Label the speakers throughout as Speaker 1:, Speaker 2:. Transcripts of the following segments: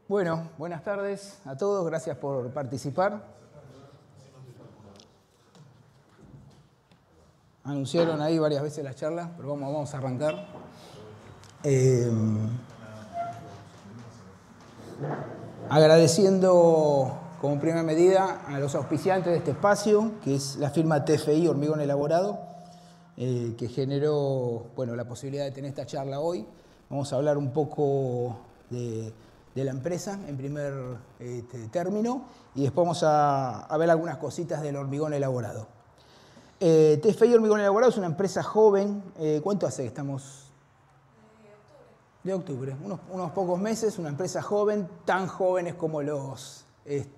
Speaker 1: Bueno, buenas tardes a todos, gracias por participar. Anunciaron ahí varias veces la charla, pero vamos a arrancar. Agradeciendo como primera medida a los auspiciantes de este espacio, que es la firma TFI Hormigón Elaborado, que generó la posibilidad de tener esta charla hoy. Vamos a hablar un poco de la empresa en primer término y después vamos a ver algunas cositas del hormigón elaborado. TFI Hormigón Elaborado es una empresa joven. ¿Cuánto hace que estamos? De octubre, unos pocos meses, una empresa joven, tan jóvenes como los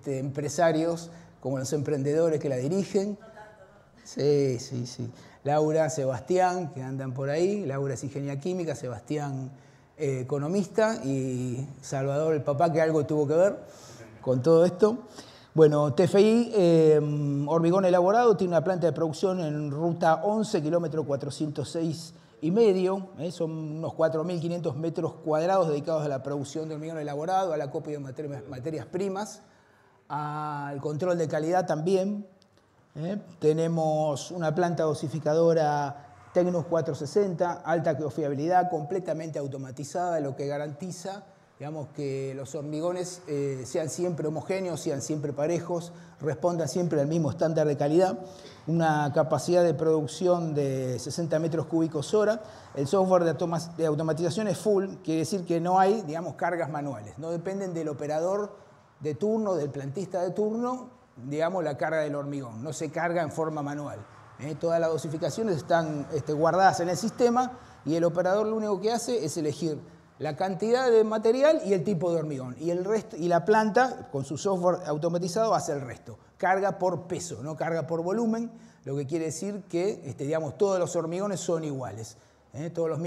Speaker 1: empresarios, como los emprendedores que la dirigen. No tanto, ¿no? Sí. Laura, Sebastián, que andan por ahí. Laura es ingeniera química, Sebastián economista y Salvador, el papá, que algo tuvo que ver con todo esto. Bueno, TFI Hormigón Elaborado tiene una planta de producción en ruta 11, kilómetro 406 y medio, son unos 4.500 metros cuadrados dedicados a la producción de hormigón elaborado, a la acopio de materias primas, al control de calidad también. Tenemos una planta dosificadora Tecnus 460, alta confiabilidad, completamente automatizada, lo que garantiza, digamos, que los hormigones sean siempre homogéneos, sean siempre parejos, respondan siempre al mismo estándar de calidad. Una capacidad de producción de 60 metros cúbicos hora. El software de automatización es full, quiere decir que no hay, digamos, cargas manuales. No dependen del operador de turno, del plantista de turno, digamos, la carga del hormigón. No se carga en forma manual. Todas las dosificaciones están guardadas en el sistema y el operador lo único que hace es elegir la cantidad de material y el tipo de hormigón. Y el resto, y la planta, con su software automatizado, hace el resto. Carga por peso, no carga por volumen, lo que quiere decir que digamos, todos los hormigones son iguales. Todos los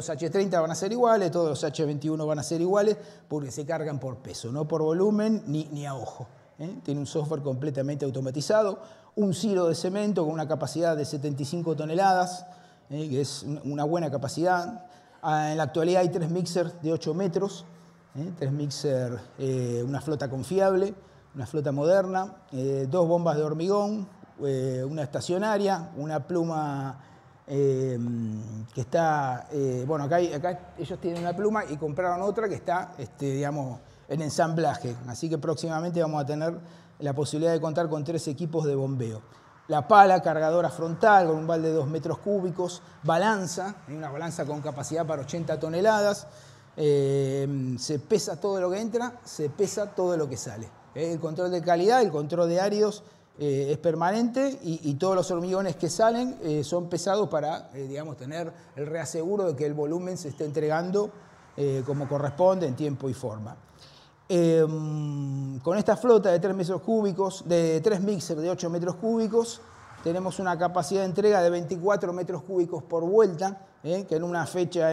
Speaker 1: H30 van a ser iguales, todos los H21 van a ser iguales, porque se cargan por peso, no por volumen ni a ojo. Tiene un software completamente automatizado, un silo de cemento con una capacidad de 75 toneladas, que es una buena capacidad. En la actualidad hay 3 mixers de 8 metros, 3 mixers, una flota confiable, una flota moderna, 2 bombas de hormigón, una estacionaria, una pluma que está... acá ellos tienen una pluma y compraron otra que está, digamos, en ensamblaje. Así que próximamente vamos a tener la posibilidad de contar con 3 equipos de bombeo. La pala, cargadora frontal con un balde de 2 metros cúbicos, balanza, una balanza con capacidad para 80 toneladas, se pesa todo lo que entra, se pesa todo lo que sale. El control de calidad, el control de áridos es permanente y todos los hormigones que salen son pesados para, digamos, tener el reaseguro de que el volumen se esté entregando como corresponde en tiempo y forma. Con esta flota de 3 metros cúbicos, de 3 mixers de 8 metros cúbicos, tenemos una capacidad de entrega de 24 metros cúbicos por vuelta, que en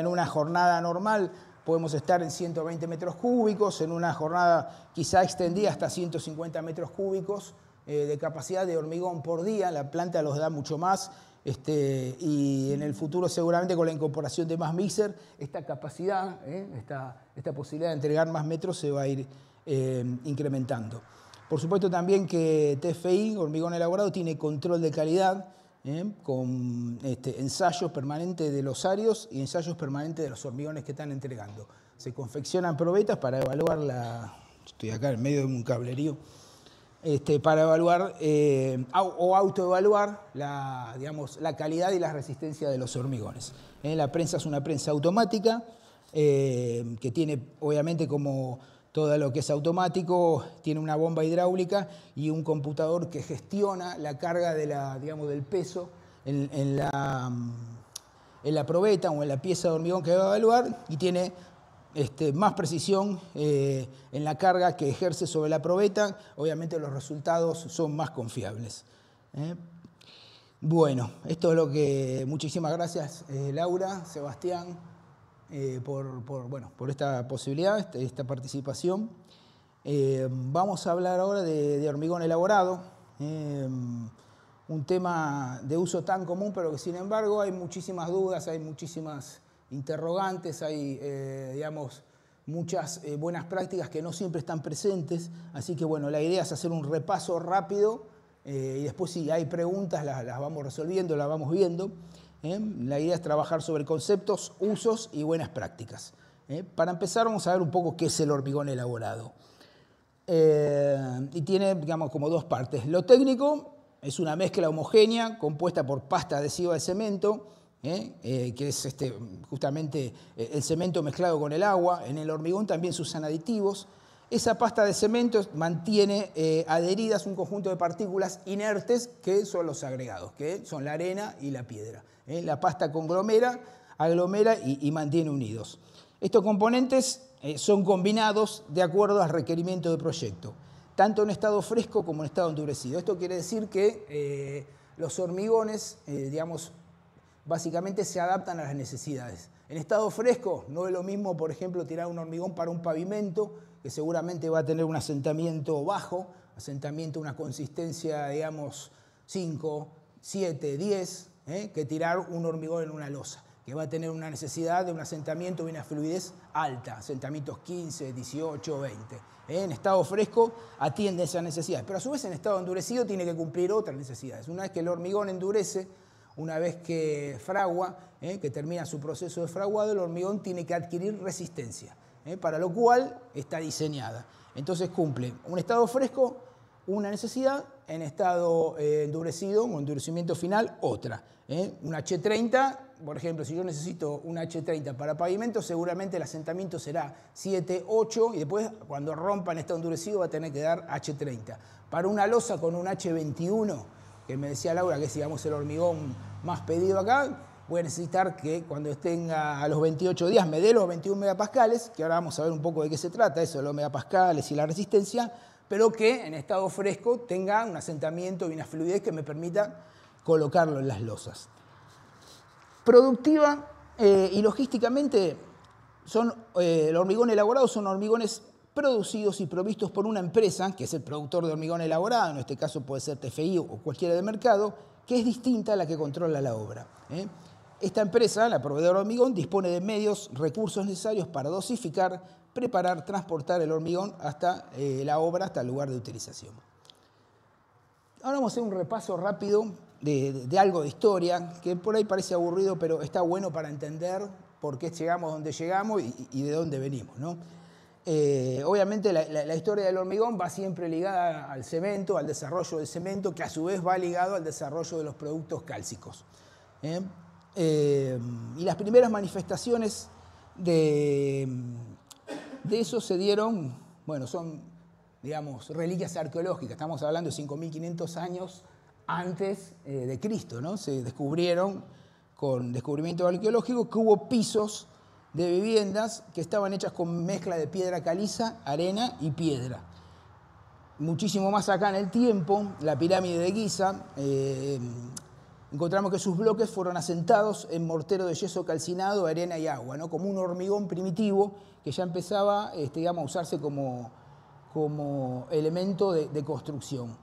Speaker 1: una jornada normal podemos estar en 120 metros cúbicos, en una jornada quizá extendida hasta 150 metros cúbicos de capacidad de hormigón por día. La planta los da mucho más. Y en el futuro seguramente con la incorporación de más mixer, esta capacidad, esta posibilidad de entregar más metros se va a ir incrementando. Por supuesto también que TFI, Hormigón Elaborado, tiene control de calidad con ensayos permanentes de los áridos y ensayos permanentes de los hormigones que están entregando. Se confeccionan probetas para evaluar estoy acá en medio de un cablerío. Para evaluar o autoevaluar la calidad y la resistencia de los hormigones. La prensa es una prensa automática que tiene, obviamente, como todo lo que es automático, tiene una bomba hidráulica y un computador que gestiona la carga del peso en la probeta o en la pieza de hormigón que va a evaluar y tiene más precisión en la carga que ejerce sobre la probeta. Obviamente los resultados son más confiables. Bueno, esto es lo que... Muchísimas gracias, Laura, Sebastián, por esta posibilidad, esta participación. Vamos a hablar ahora de hormigón elaborado, un tema de uso tan común, pero que sin embargo hay muchísimas dudas, hay muchísimas interrogantes, hay, muchas buenas prácticas que no siempre están presentes. Así que bueno, la idea es hacer un repaso rápido y después si hay preguntas las vamos resolviendo, las vamos viendo. La idea es trabajar sobre conceptos, usos y buenas prácticas. Para empezar vamos a ver un poco qué es el hormigón elaborado. Y tiene, digamos, como dos partes. Lo técnico es una mezcla homogénea compuesta por pasta adhesiva de cemento, que es justamente el cemento mezclado con el agua. En el hormigón también se usan aditivos. Esa pasta de cemento mantiene adheridas un conjunto de partículas inertes que son los agregados, que son la arena y la piedra. La pasta aglomera y mantiene unidos. Estos componentes son combinados de acuerdo al requerimiento del proyecto, tanto en estado fresco como en estado endurecido. Esto quiere decir que los hormigones, digamos, básicamente se adaptan a las necesidades. En estado fresco no es lo mismo, por ejemplo, tirar un hormigón para un pavimento, que seguramente va a tener un asentamiento bajo, una consistencia, digamos, 5, 7, 10, que tirar un hormigón en una losa, que va a tener una necesidad de un asentamiento y una fluidez alta, asentamientos 15, 18, 20. En estado fresco atiende esas necesidades, pero a su vez en estado endurecido tiene que cumplir otras necesidades. Una vez que el hormigón endurece, una vez que fragua, que termina su proceso de fraguado, el hormigón tiene que adquirir resistencia, para lo cual está diseñada. Entonces cumple un estado fresco, una necesidad, en estado endurecido o endurecimiento final, otra. Un H30, por ejemplo, si yo necesito un H30 para pavimento, seguramente el asentamiento será 7, 8 y después cuando rompa en estado endurecido va a tener que dar H30. Para una losa con un H21, que me decía Laura que es, digamos, el hormigón más pedido acá, voy a necesitar que cuando tenga a los 28 días me dé los 21 megapascales, que ahora vamos a ver un poco de qué se trata, eso de los megapascales y la resistencia, pero que en estado fresco tenga un asentamiento y una fluidez que me permita colocarlo en las losas. Productiva y logísticamente, el hormigón elaborado son hormigones producidos y provistos por una empresa, que es el productor de hormigón elaborado, en este caso puede ser TFI o cualquiera del mercado, que es distinta a la que controla la obra. Esta empresa, la proveedora de hormigón, dispone de medios, recursos necesarios para dosificar, preparar, transportar el hormigón hasta la obra, hasta el lugar de utilización. Ahora vamos a hacer un repaso rápido de algo de historia, que por ahí parece aburrido, pero está bueno para entender por qué llegamos donde llegamos y de dónde venimos, ¿no? Obviamente la historia del hormigón va siempre ligada al cemento, al desarrollo del cemento, que a su vez va ligado al desarrollo de los productos cálcicos. Y las primeras manifestaciones de eso se dieron, bueno, son, digamos, reliquias arqueológicas. Estamos hablando de 5.500 años antes de Cristo, ¿no? Se descubrieron con descubrimiento arqueológico que hubo pisos de viviendas que estaban hechas con mezcla de piedra caliza, arena y piedra. Muchísimo más acá en el tiempo, la pirámide de Giza, encontramos que sus bloques fueron asentados en mortero de yeso calcinado, arena y agua, ¿no? Como un hormigón primitivo que ya empezaba, digamos, a usarse como elemento de construcción.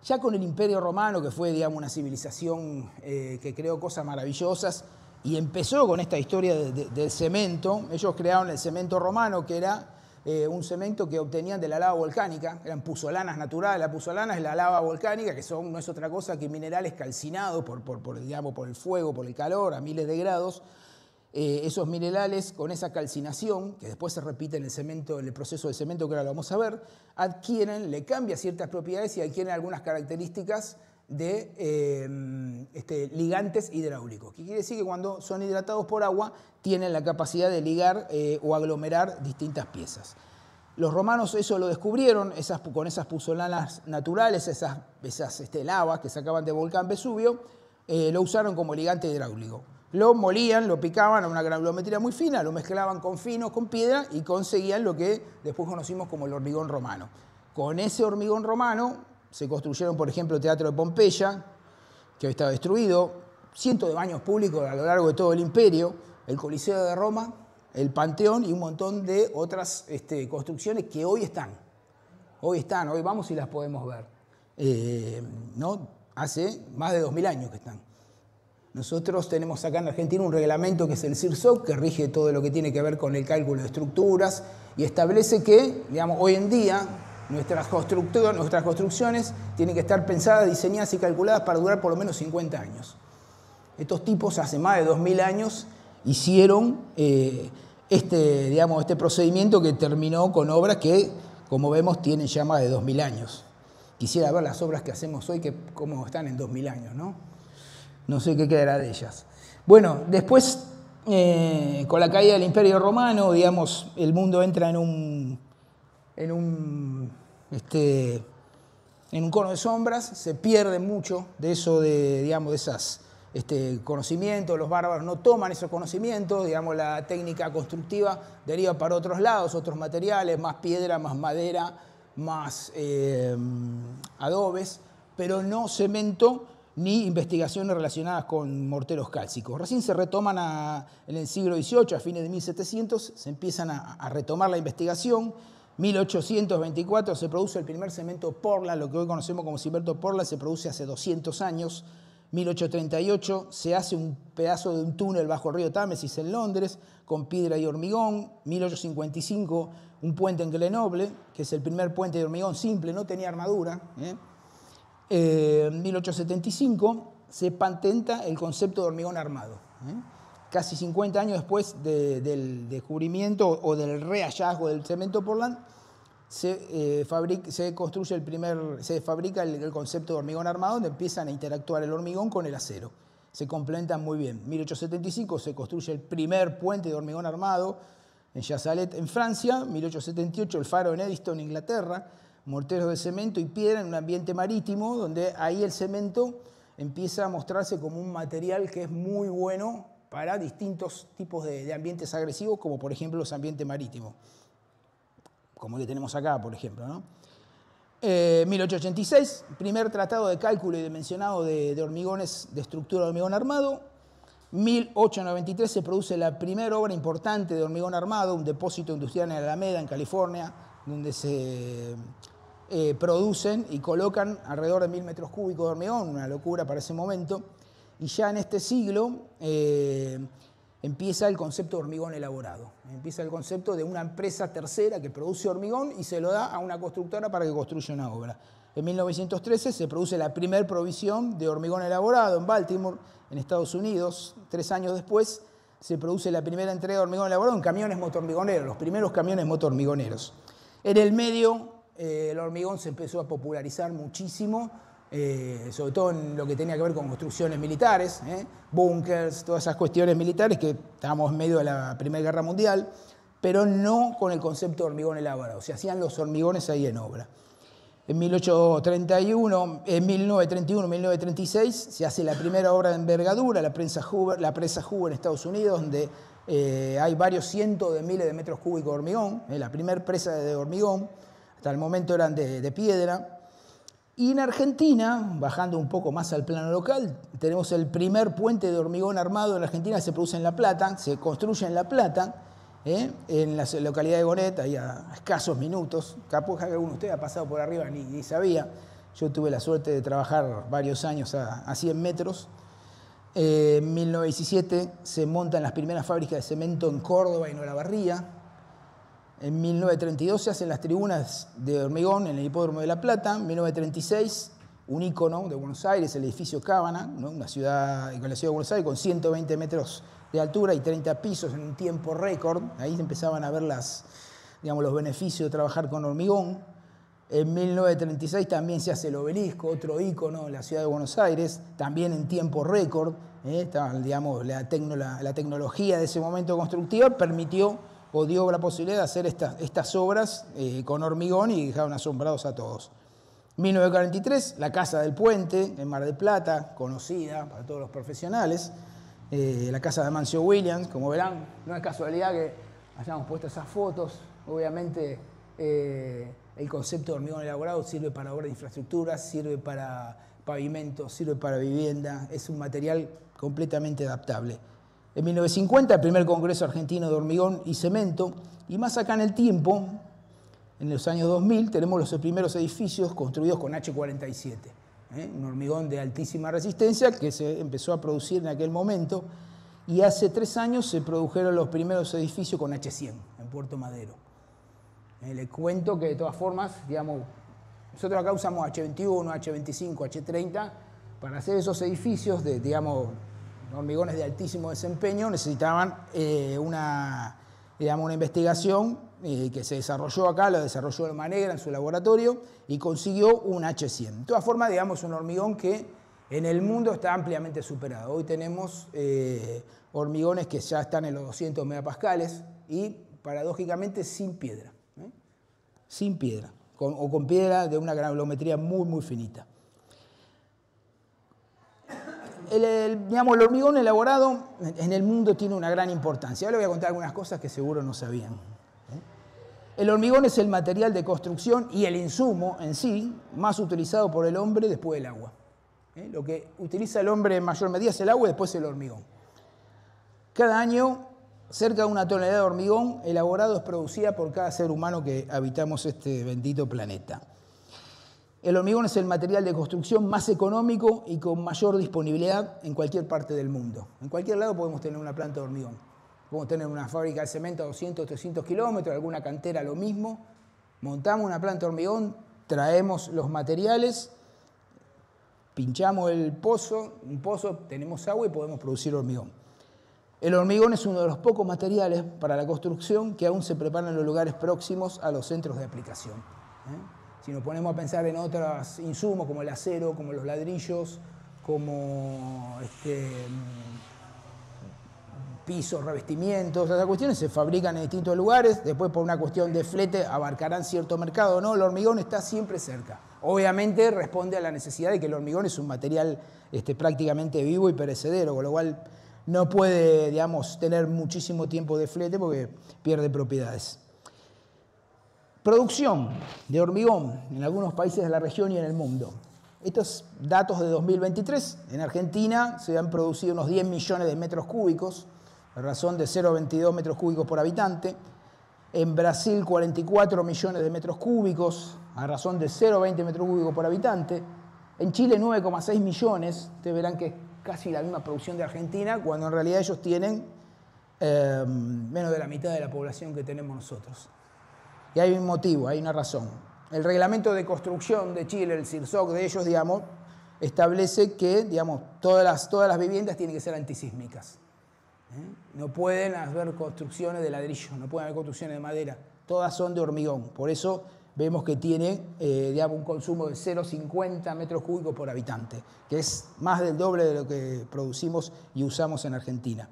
Speaker 1: Ya con el Imperio Romano, que fue, digamos, una civilización que creó cosas maravillosas y empezó con esta historia del cemento, ellos crearon el cemento romano, que era un cemento que obtenían de la lava volcánica, eran puzolanas naturales. La puzolana es la lava volcánica, que no es otra cosa que minerales calcinados digamos, por el fuego, por el calor, a miles de grados. Esos minerales con esa calcinación, que después se repite en el cemento, en el proceso del cemento, que ahora lo vamos a ver, le cambia ciertas propiedades y adquieren algunas características de ligantes hidráulicos. ¿Qué quiere decir? Que cuando son hidratados por agua tienen la capacidad de ligar o aglomerar distintas piezas. Los romanos eso lo descubrieron, con esas puzolanas naturales, esas lavas que sacaban del volcán Vesubio, lo usaron como ligante hidráulico. Lo molían, lo picaban a una granulometría muy fina, lo mezclaban con finos, con piedra y conseguían lo que después conocimos como el hormigón romano. Con ese hormigón romano se construyeron, por ejemplo, el Teatro de Pompeya, que hoy está destruido, cientos de baños públicos a lo largo de todo el imperio, el Coliseo de Roma, el Panteón y un montón de otras construcciones que hoy están. Hoy vamos y las podemos ver. ¿No? Hace más de 2000 años que están. Nosotros tenemos acá en Argentina un reglamento que es el CIRSOC, que rige todo lo que tiene que ver con el cálculo de estructuras y establece que, digamos, hoy en día nuestras construcciones tienen que estar pensadas, diseñadas y calculadas para durar por lo menos 50 años. Estos tipos hace más de 2000 años hicieron este procedimiento que terminó con obras que, como vemos, tienen ya más de 2000 años. Quisiera ver las obras que hacemos hoy, cómo están en 2000 años, ¿no? No sé qué quedará de ellas. Bueno, después, con la caída del Imperio Romano, digamos, el mundo entra en un cono de sombras, se pierde mucho de eso, de esas conocimientos, los bárbaros no toman esos conocimientos, digamos, la técnica constructiva deriva para otros lados, otros materiales, más piedra, más madera, más adobes, pero no cemento ni investigaciones relacionadas con morteros cálcicos. Recién se retoman en el siglo XVIII, a fines de 1700, se empiezan a retomar la investigación. 1824 se produce el primer cemento Portland, lo que hoy conocemos como cemento Portland, se produce hace 200 años. 1838 se hace un pedazo de un túnel bajo el río Támesis en Londres, con piedra y hormigón. 1855 un puente en Grenoble, que es el primer puente de hormigón simple, no tenía armadura. En 1875 se patenta el concepto de hormigón armado. Casi 50 años después del descubrimiento o del rehallazgo del cemento Portland, se fabrica el concepto de hormigón armado, donde empiezan a interactuar el hormigón con el acero. Se complementan muy bien. En 1875 se construye el primer puente de hormigón armado en Chazzalet, en Francia. 1878 el faro en Eddystone, Inglaterra. Morteros de cemento y piedra en un ambiente marítimo, donde ahí el cemento empieza a mostrarse como un material que es muy bueno para distintos tipos de ambientes agresivos, como por ejemplo los ambientes marítimos, como el que tenemos acá, por ejemplo, ¿no? 1886, primer tratado de cálculo y dimensionado de hormigones, de estructura de hormigón armado. 1893 se produce la primera obra importante de hormigón armado, un depósito industrial en Alameda, en California, donde se producen y colocan alrededor de 1000 metros cúbicos de hormigón, una locura para ese momento. Y ya en este siglo empieza el concepto de hormigón elaborado. Empieza el concepto de una empresa tercera que produce hormigón y se lo da a una constructora para que construya una obra. En 1913 se produce la primera provisión de hormigón elaborado en Baltimore, en Estados Unidos. 3 años después se produce la primera entrega de hormigón elaborado en camiones motorhormigoneros, los primeros camiones motorhormigoneros. En el medio, el hormigón se empezó a popularizar muchísimo, sobre todo en lo que tenía que ver con construcciones militares, búnkers, todas esas cuestiones militares que estábamos en medio de la Primera Guerra Mundial, pero no con el concepto de hormigón elaborado. Se hacían los hormigones ahí en obra. En 1931-1936 se hace la primera obra de envergadura, la presa Hoover en Estados Unidos, donde hay varios cientos de miles de metros cúbicos de hormigón, la primera presa de hormigón, hasta el momento eran de piedra. Y en Argentina, bajando un poco más al plano local, tenemos el primer puente de hormigón armado en Argentina, se produce en La Plata, se construye en La Plata, en la localidad de Gonet, ahí a escasos minutos. Capaz que alguno de ustedes ha pasado por arriba ni sabía. Yo tuve la suerte de trabajar varios años a 100 metros. En 1917 se montan las primeras fábricas de cemento en Córdoba y en Olavarría. En 1932 se hacen las tribunas de hormigón en el hipódromo de La Plata. En 1936, un ícono de Buenos Aires, el edificio Cábana, ¿no? Una ciudad, con la ciudad de Buenos Aires, con 120 metros de altura y 30 pisos en un tiempo récord. Ahí empezaban a ver los beneficios de trabajar con hormigón. En 1936 también se hace el Obelisco, otro ícono en la ciudad de Buenos Aires, también en tiempo récord. La tecnología de ese momento constructiva permitió o dio la posibilidad de hacer estas obras con hormigón y dejaron asombrados a todos. 1943, la Casa del Puente, en Mar del Plata, conocida para todos los profesionales. La casa de Amancio Williams, como verán, no es casualidad que hayamos puesto esas fotos. Obviamente el concepto de hormigón elaborado sirve para obras de infraestructura, sirve para pavimentos, sirve para vivienda, es un material completamente adaptable. En 1950, el primer Congreso Argentino de Hormigón y Cemento, y más acá en el tiempo, en los años 2000, tenemos los primeros edificios construidos con H47. un hormigón de altísima resistencia que se empezó a producir en aquel momento, y hace 3 años se produjeron los primeros edificios con H100 en Puerto Madero. Les cuento que de todas formas, digamos, nosotros acá usamos H21, H25, H30, para hacer esos edificios de, digamos, hormigones de altísimo desempeño necesitaban una investigación que se desarrolló acá, lo desarrolló Loma Negra en su laboratorio y consiguió un H100. De todas formas, digamos, un hormigón que en el mundo está ampliamente superado. Hoy tenemos hormigones que ya están en los 200 megapascales y paradójicamente sin piedra. Sin piedra, o con piedra de una granulometría muy, muy finita. El hormigón elaborado en el mundo tiene una gran importancia. Ahora les voy a contar algunas cosas que seguro no sabían. El hormigón es el material de construcción y el insumo en sí más utilizado por el hombre después del agua. Lo que utiliza el hombre en mayor medida es el agua y después el hormigón. Cada año, cerca de 1 tonelada de hormigón elaborado es producida por cada ser humano que habitamos este bendito planeta. El hormigón es el material de construcción más económico y con mayor disponibilidad en cualquier parte del mundo. En cualquier lado podemos tener una planta de hormigón. Podemos tener una fábrica de cemento a 200, 300 kilómetros, alguna cantera lo mismo. Montamos una planta de hormigón, traemos los materiales, pinchamos un pozo, tenemos agua y podemos producir hormigón. El hormigón es uno de los pocos materiales para la construcción que aún se preparan en los lugares próximos a los centros de aplicación. Si nos ponemos a pensar en otros insumos como el acero, como los ladrillos, como pisos, revestimientos, esas cuestiones se fabrican en distintos lugares, después por una cuestión de flete abarcarán cierto mercado o no, el hormigón está siempre cerca. Obviamente responde a la necesidad de que el hormigón es un material prácticamente vivo y perecedero, con lo cual no puede, digamos, tener muchísimo tiempo de flete porque pierde propiedades. Producción de hormigón en algunos países de la región y en el mundo. Estos datos de 2023, en Argentina se han producido unos 10 millones de metros cúbicos, a razón de 0,22 metros cúbicos por habitante. En Brasil 44 millones de metros cúbicos, a razón de 0,20 metros cúbicos por habitante. En Chile 9,6 millones, ustedes verán que es casi la misma producción de Argentina, cuando en realidad ellos tienen menos de la mitad de la población que tenemos nosotros. Y hay un motivo, hay una razón. El reglamento de construcción de Chile, el CIRSOC de ellos, digamos, establece que, digamos, todas las viviendas tienen que ser antisísmicas. No pueden haber construcciones de ladrillo, no pueden haber construcciones de madera, todas son de hormigón. Por eso vemos que tiene, digamos, un consumo de 0,50 metros cúbicos por habitante, que es más del doble de lo que producimos y usamos en Argentina.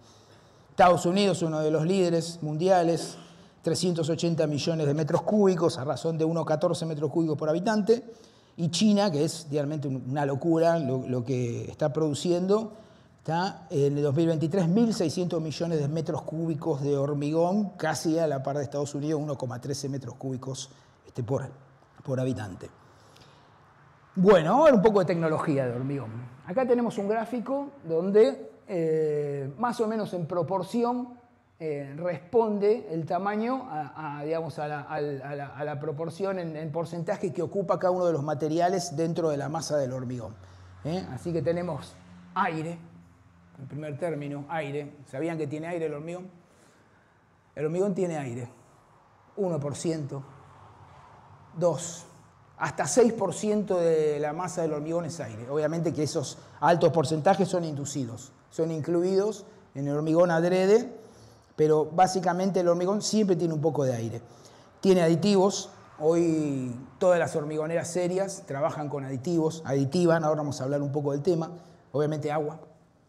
Speaker 1: Estados Unidos, uno de los líderes mundiales, 380 millones de metros cúbicos, a razón de 1,14 metros cúbicos por habitante, y China, que es realmente una locura lo que está produciendo, está en el 2023 1.600 millones de metros cúbicos de hormigón, casi a la par de Estados Unidos, 1,13 metros cúbicos por habitante. Bueno, ahora un poco de tecnología de hormigón. Acá tenemos un gráfico donde más o menos en proporción responde el tamaño a la proporción en porcentaje que ocupa cada uno de los materiales dentro de la masa del hormigón. Así que tenemos aire, en primer término, aire. ¿Sabían que tiene aire el hormigón? El hormigón tiene aire, 1%, 2%, hasta 6% de la masa del hormigón es aire. Obviamente que esos altos porcentajes son inducidos, son incluidos en el hormigón adrede, pero básicamente el hormigón siempre tiene un poco de aire. Tiene aditivos, hoy todas las hormigoneras serias trabajan con aditivos, aditivan, ahora vamos a hablar un poco del tema. Obviamente agua,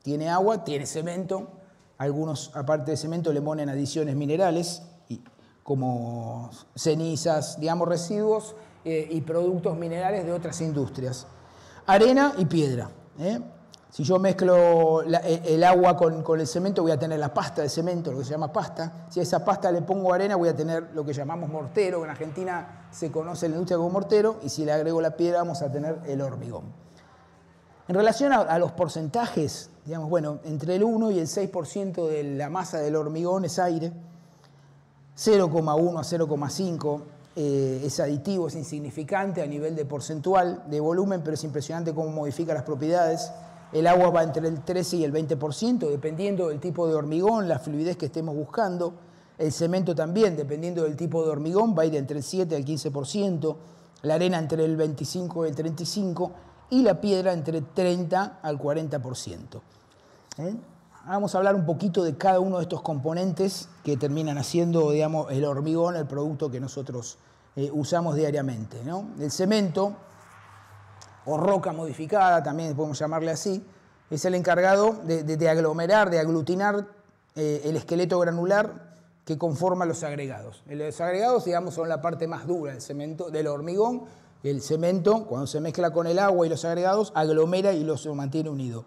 Speaker 1: tiene cemento, algunos aparte de cemento le ponen adiciones minerales, como cenizas, digamos residuos y productos minerales de otras industrias. Arena y piedra. Si yo mezclo el agua con el cemento, voy a tener la pasta de cemento, lo que se llama pasta. Si a esa pasta le pongo arena, voy a tener lo que llamamos mortero, que en Argentina se conoce en la industria como mortero, y si le agrego la piedra, vamos a tener el hormigón. En relación a los porcentajes, digamos, bueno, entre el 1 y el 6% de la masa del hormigón es aire, 0,1 a 0,5 es aditivo, es insignificante a nivel de porcentual, de volumen, pero es impresionante cómo modifica las propiedades. El agua va entre el 13 y el 20%, dependiendo del tipo de hormigón, la fluidez que estemos buscando. El cemento también, dependiendo del tipo de hormigón, va a ir entre el 7 al 15%, la arena entre el 25 y el 35%, y la piedra entre 30 al 40%. Vamos a hablar un poquito de cada uno de estos componentes que terminan haciendo, digamos, el hormigón, el producto que nosotros usamos diariamente, ¿no? El cemento, o roca modificada, también podemos llamarle así, es el encargado de aglomerar, de aglutinar el esqueleto granular que conforma los agregados. Los agregados, digamos, son la parte más dura del cemento, del hormigón. El cemento, cuando se mezcla con el agua y los agregados, aglomera y los mantiene unido.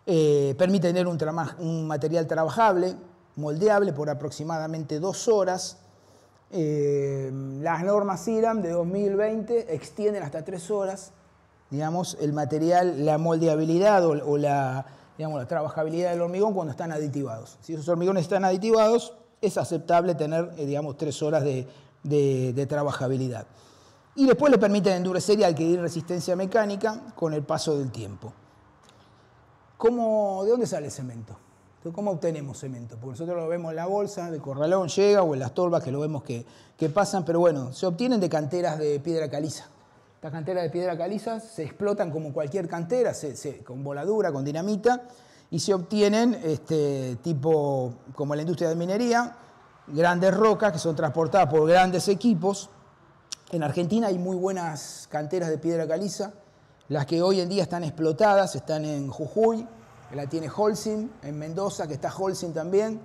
Speaker 1: Permite tener un material trabajable, moldeable por aproximadamente 2 horas. Las normas IRAM de 2020 extienden hasta 3 horas, digamos, el material, la moldeabilidad o la trabajabilidad del hormigón cuando están aditivados. Si esos hormigones están aditivados, es aceptable tener, digamos, 3 horas de trabajabilidad. Y después le permiten endurecer y adquirir resistencia mecánica con el paso del tiempo. ¿De dónde sale el cemento? ¿Cómo obtenemos cemento? Porque nosotros lo vemos en la bolsa, de corralón llega, o en las tolvas que lo vemos que pasan, pero bueno, se obtienen de canteras de piedra caliza. Estas canteras de piedra caliza se explotan como cualquier cantera, con voladura, con dinamita, y se obtienen tipo como en la industria de minería, grandes rocas que son transportadas por grandes equipos. En Argentina hay muy buenas canteras de piedra caliza. Las que hoy en día están explotadas están en Jujuy, que la tiene Holcim, en Mendoza, que está Holcim también,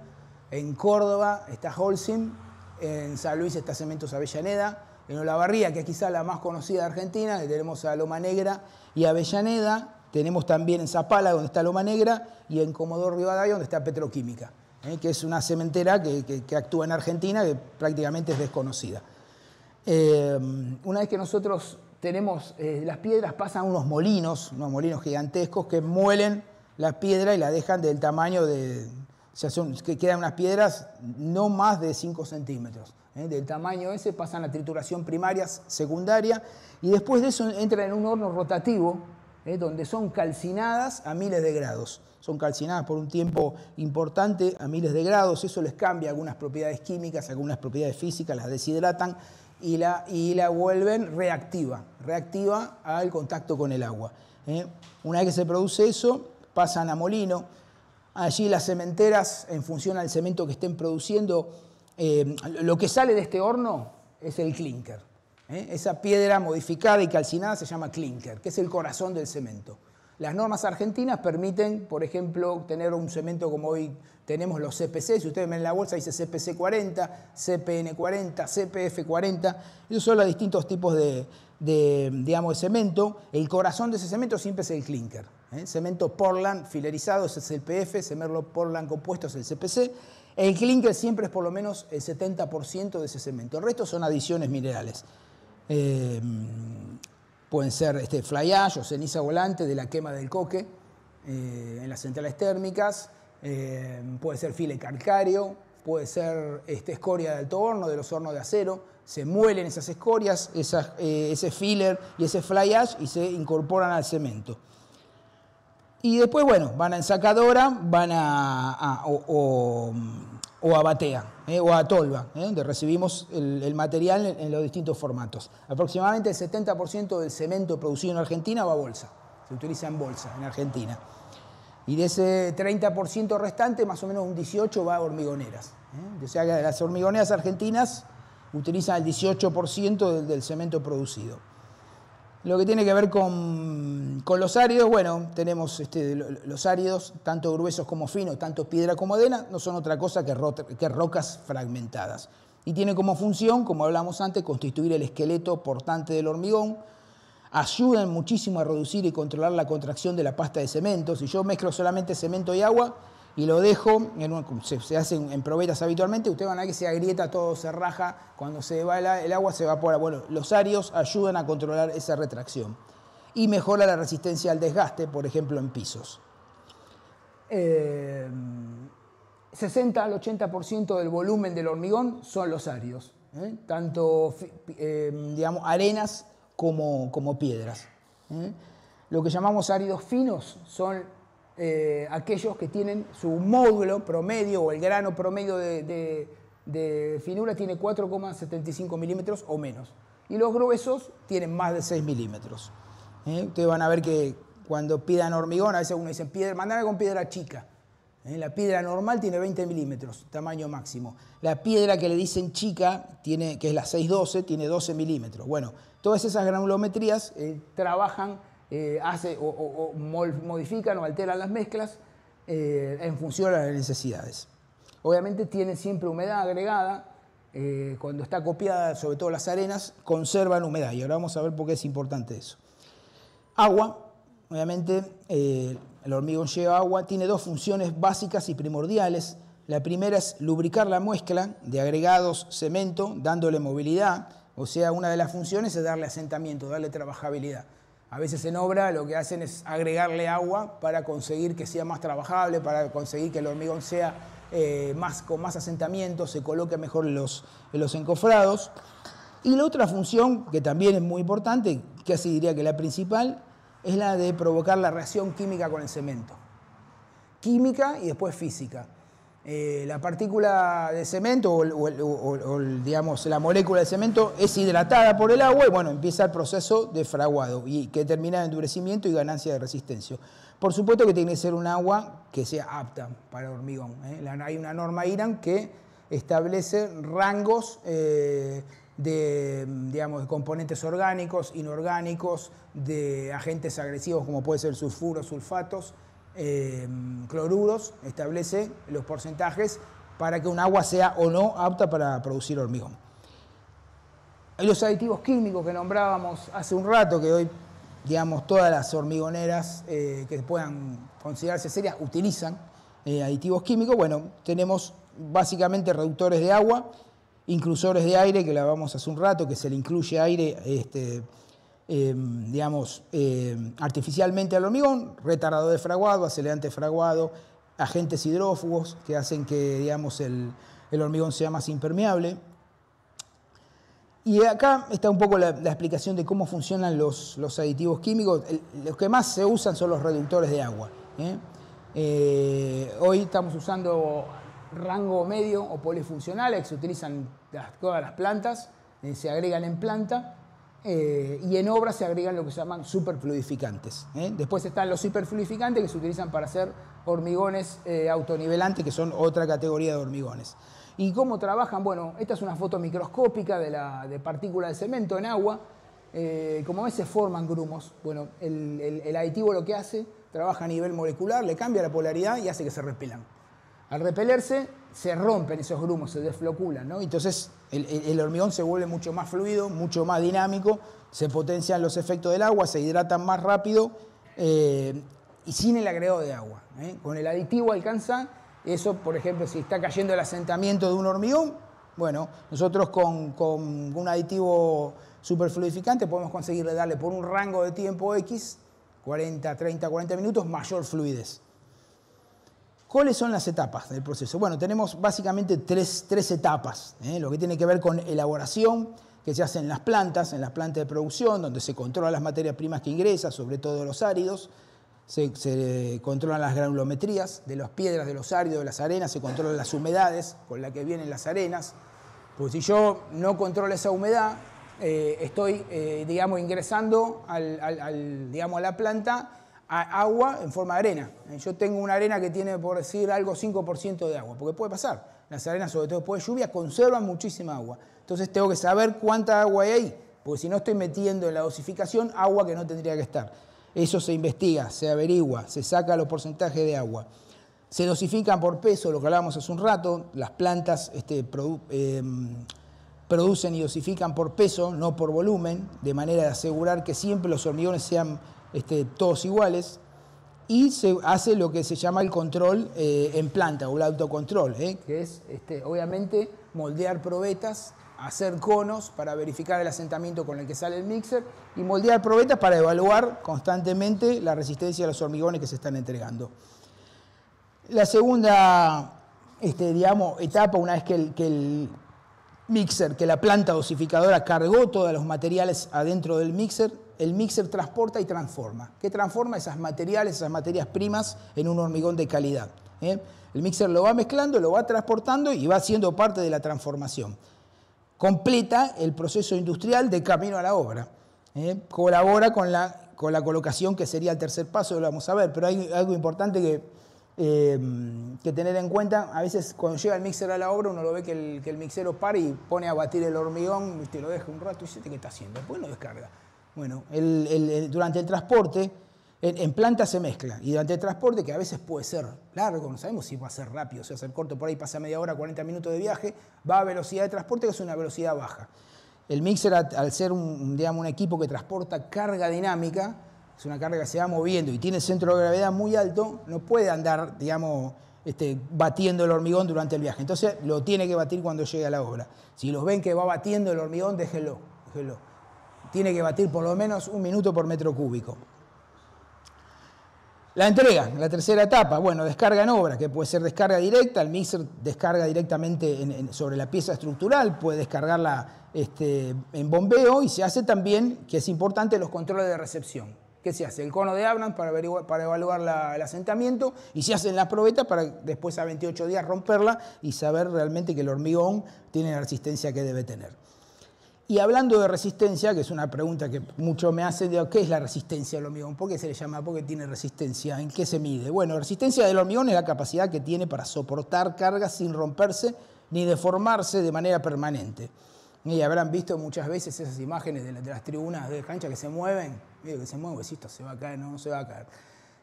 Speaker 1: en Córdoba está Holcim, en San Luis está Cementos Avellaneda, en Olavarría, que es quizá la más conocida de Argentina, que tenemos a Loma Negra y Avellaneda, tenemos también en Zapala, donde está Loma Negra, y en Comodoro Rivadavia, donde está Petroquímica, que es una cementera que actúa en Argentina, que prácticamente es desconocida. Una vez que nosotros tenemos las piedras, pasan unos molinos gigantescos que muelen la piedra y la dejan del tamaño que quedan unas piedras no más de 5 centímetros. Del tamaño ese pasan a trituración primaria, secundaria, y después de eso entran en un horno rotativo, donde son calcinadas a miles de grados. Son calcinadas por un tiempo importante a miles de grados, eso les cambia algunas propiedades químicas, algunas propiedades físicas, las deshidratan, y la vuelven reactiva al contacto con el agua. Una vez que se produce eso, pasan a molino. Allí las cementeras, en función al cemento que estén produciendo, lo que sale de este horno es el clinker. Esa piedra modificada y calcinada se llama clinker, que es el corazón del cemento. Las normas argentinas permiten, por ejemplo, tener un cemento como hoy tenemos los CPC. Si ustedes ven en la bolsa dice CPC 40, CPN 40, CPF 40. Esos son los distintos tipos de cemento. El corazón de ese cemento siempre es el clinker. Cemento Portland filerizado, ese es el PF. Cemento Portland compuesto es el CPC. El clinker siempre es por lo menos el 70% de ese cemento. El resto son adiciones minerales. Pueden ser fly ash o ceniza volante de la quema del coque en las centrales térmicas, puede ser file calcáreo, puede ser escoria de alto horno, de los hornos de acero. Se muelen esas escorias, ese filler y ese fly ash y se incorporan al cemento. Y después, bueno, van a ensacadora, van o a batea, o a tolva, donde recibimos el material en los distintos formatos. Aproximadamente el 70% del cemento producido en Argentina va a bolsa, se utiliza en bolsa en Argentina. Y de ese 30% restante, más o menos un 18% va a hormigoneras. O sea que las hormigoneras argentinas utilizan el 18% del cemento producido. Lo que tiene que ver con los áridos, bueno, tenemos los áridos, tanto gruesos como finos, tanto piedra como arena, no son otra cosa que rocas fragmentadas. Y tiene como función, como hablamos antes, constituir el esqueleto portante del hormigón. Ayudan muchísimo a reducir y controlar la contracción de la pasta de cemento. Si yo mezclo solamente cemento y agua y lo dejo, se hacen en probetas habitualmente, ustedes van a ver que se agrieta todo, se raja, cuando se va el agua se evapora. Bueno, los áridos ayudan a controlar esa retracción y mejora la resistencia al desgaste, por ejemplo, en pisos. 60 al 80% del volumen del hormigón son los áridos. tanto digamos, arenas como piedras. Lo que llamamos áridos finos son aquellos que tienen su módulo promedio o el grano promedio de finura tiene 4,75 milímetros o menos. Y los gruesos tienen más de 6 milímetros. Ustedes van a ver que cuando pidan hormigón, a veces uno dice, mandame con piedra chica. La piedra normal tiene 20 milímetros, tamaño máximo. La piedra que le dicen chica, que es la 612, tiene 12 milímetros. Bueno, todas esas granulometrías trabajan, modifican o alteran las mezclas en función a las necesidades. Obviamente tiene siempre humedad agregada. Cuando está copiada, sobre todo las arenas, conservan humedad. Y ahora vamos a ver por qué es importante eso. Agua. Obviamente, el hormigón lleva agua, tiene dos funciones básicas y primordiales. La primera es lubricar la mezcla de agregados cemento, dándole movilidad. O sea, una de las funciones es darle asentamiento, darle trabajabilidad. A veces en obra lo que hacen es agregarle agua para conseguir que sea más trabajable, para conseguir que el hormigón sea con más asentamiento, se coloque mejor en los encofrados. Y la otra función, que también es muy importante, que así diría que la principal, es la de provocar la reacción química con el cemento. Química y después física. La partícula de cemento digamos, la molécula de cemento es hidratada por el agua y bueno, empieza el proceso de fraguado y que termina en endurecimiento y ganancia de resistencia. Por supuesto que tiene que ser un agua que sea apta para el hormigón. Hay una norma IRAN que establece rangos digamos, de componentes orgánicos, inorgánicos, de agentes agresivos como puede ser sulfuros, sulfatos, cloruros, establece los porcentajes para que un agua sea o no apta para producir hormigón. Los aditivos químicos que nombrábamos hace un rato, que hoy, digamos, todas las hormigoneras que puedan considerarse serias utilizan aditivos químicos. Bueno, tenemos básicamente reductores de agua, inclusores de aire, que la vamos hace un rato, que se le incluye aire digamos, artificialmente al hormigón, retardador de fraguado, acelerante de fraguado, agentes hidrófugos que hacen que, digamos, el hormigón sea más impermeable. Y acá está un poco la explicación de cómo funcionan los aditivos químicos. Los que más se usan son los reductores de agua. Hoy estamos usando rango medio o polifuncionales que se utilizan todas las plantas, se agregan en planta. Y en obra se agregan lo que se llaman superfluidificantes. Después están los hiperfluidificantes que se utilizan para hacer hormigones autonivelantes, que son otra categoría de hormigones. ¿Y cómo trabajan? Bueno, esta es una foto microscópica de partículas de cemento en agua. Como ves, se forman grumos. Bueno, el aditivo lo que hace, trabaja a nivel molecular, le cambia la polaridad y hace que se repelan. Al repelerse, se rompen esos grumos, se desfloculan, ¿no? Entonces, el hormigón se vuelve mucho más fluido, mucho más dinámico, se potencian los efectos del agua, se hidratan más rápido y sin el agregado de agua. Con el aditivo alcanza eso, por ejemplo, si está cayendo el asentamiento de un hormigón, bueno, nosotros con un aditivo superfluidificante podemos conseguirle darle por un rango de tiempo X, 40, 30, 40 minutos, mayor fluidez. ¿Cuáles son las etapas del proceso? Bueno, tenemos básicamente tres etapas. Lo que tiene que ver con elaboración, que se hace en las plantas de producción, donde se controlan las materias primas que ingresan, sobre todo los áridos, se controlan las granulometrías de las piedras, de los áridos, de las arenas, se controlan las humedades con las que vienen las arenas. Porque si yo no controlo esa humedad, estoy, digamos, ingresando a la planta agua en forma de arena. Yo tengo una arena que tiene, por decir algo, 5% de agua, porque puede pasar. Las arenas, sobre todo después de lluvia, conservan muchísima agua. Entonces tengo que saber cuánta agua hay ahí, porque si no estoy metiendo en la dosificación agua que no tendría que estar. Eso se investiga, se averigua, se saca los porcentajes de agua. Se dosifican por peso, lo que hablábamos hace un rato. Las plantas producen y dosifican por peso, no por volumen, de manera de asegurar que siempre los hormigones sean todos iguales, y se hace lo que se llama el control en planta o el autocontrol, que es obviamente moldear probetas, hacer conos para verificar el asentamiento con el que sale el mixer y moldear probetas para evaluar constantemente la resistencia de los hormigones que se están entregando. La segunda digamos, etapa, una vez que mixer, que la planta dosificadora cargó todos los materiales adentro del mixer, el mixer transporta y transforma. ¿Qué transforma? Esas materiales, esas materias primas en un hormigón de calidad. El mixer lo va mezclando, lo va transportando y va haciendo parte de la transformación. Completa el proceso industrial de camino a la obra. Colabora con la colocación, que sería el tercer paso, lo vamos a ver, pero hay algo importante que tener en cuenta. A veces cuando llega el mixer a la obra uno lo ve que el mixero para y pone a batir el hormigón, lo deja un rato y dice, ¿qué está haciendo? Después lo descarga. Bueno, durante el transporte, en planta se mezcla, y durante el transporte, que a veces puede ser largo, no sabemos si va a ser rápido, si va a ser corto, por ahí pasa media hora, 40 minutos de viaje, va a velocidad de transporte, que es una velocidad baja. El mixer, al ser un equipo que transporta carga dinámica, es una carga que se va moviendo y tiene centro de gravedad muy alto, no puede andar, batiendo el hormigón durante el viaje. Entonces lo tiene que batir cuando llegue a la obra. Si los ven que va batiendo el hormigón, déjenlo. Tiene que batir por lo menos 1 minuto por metro cúbico. La entrega, la tercera etapa, bueno, descarga en obra, que puede ser descarga directa, el mixer descarga directamente sobre la pieza estructural, puede descargarla en bombeo, y se hace también, que es importante, los controles de recepción. ¿Qué se hace? El cono de Abrams para evaluar el asentamiento, y se hacen las probetas para después a 28 días romperla y saber realmente que el hormigón tiene la resistencia que debe tener. Y hablando de resistencia, que es una pregunta que muchos me hacen, ¿qué es la resistencia del hormigón? ¿Por qué se le llama? ¿Por qué tiene resistencia? ¿En qué se mide? Bueno, la resistencia del hormigón es la capacidad que tiene para soportar cargas sin romperse ni deformarse de manera permanente. Y habrán visto muchas veces esas imágenes de las tribunas de cancha que se mueven, que se mueve, si esto se va a caer, no se va a caer.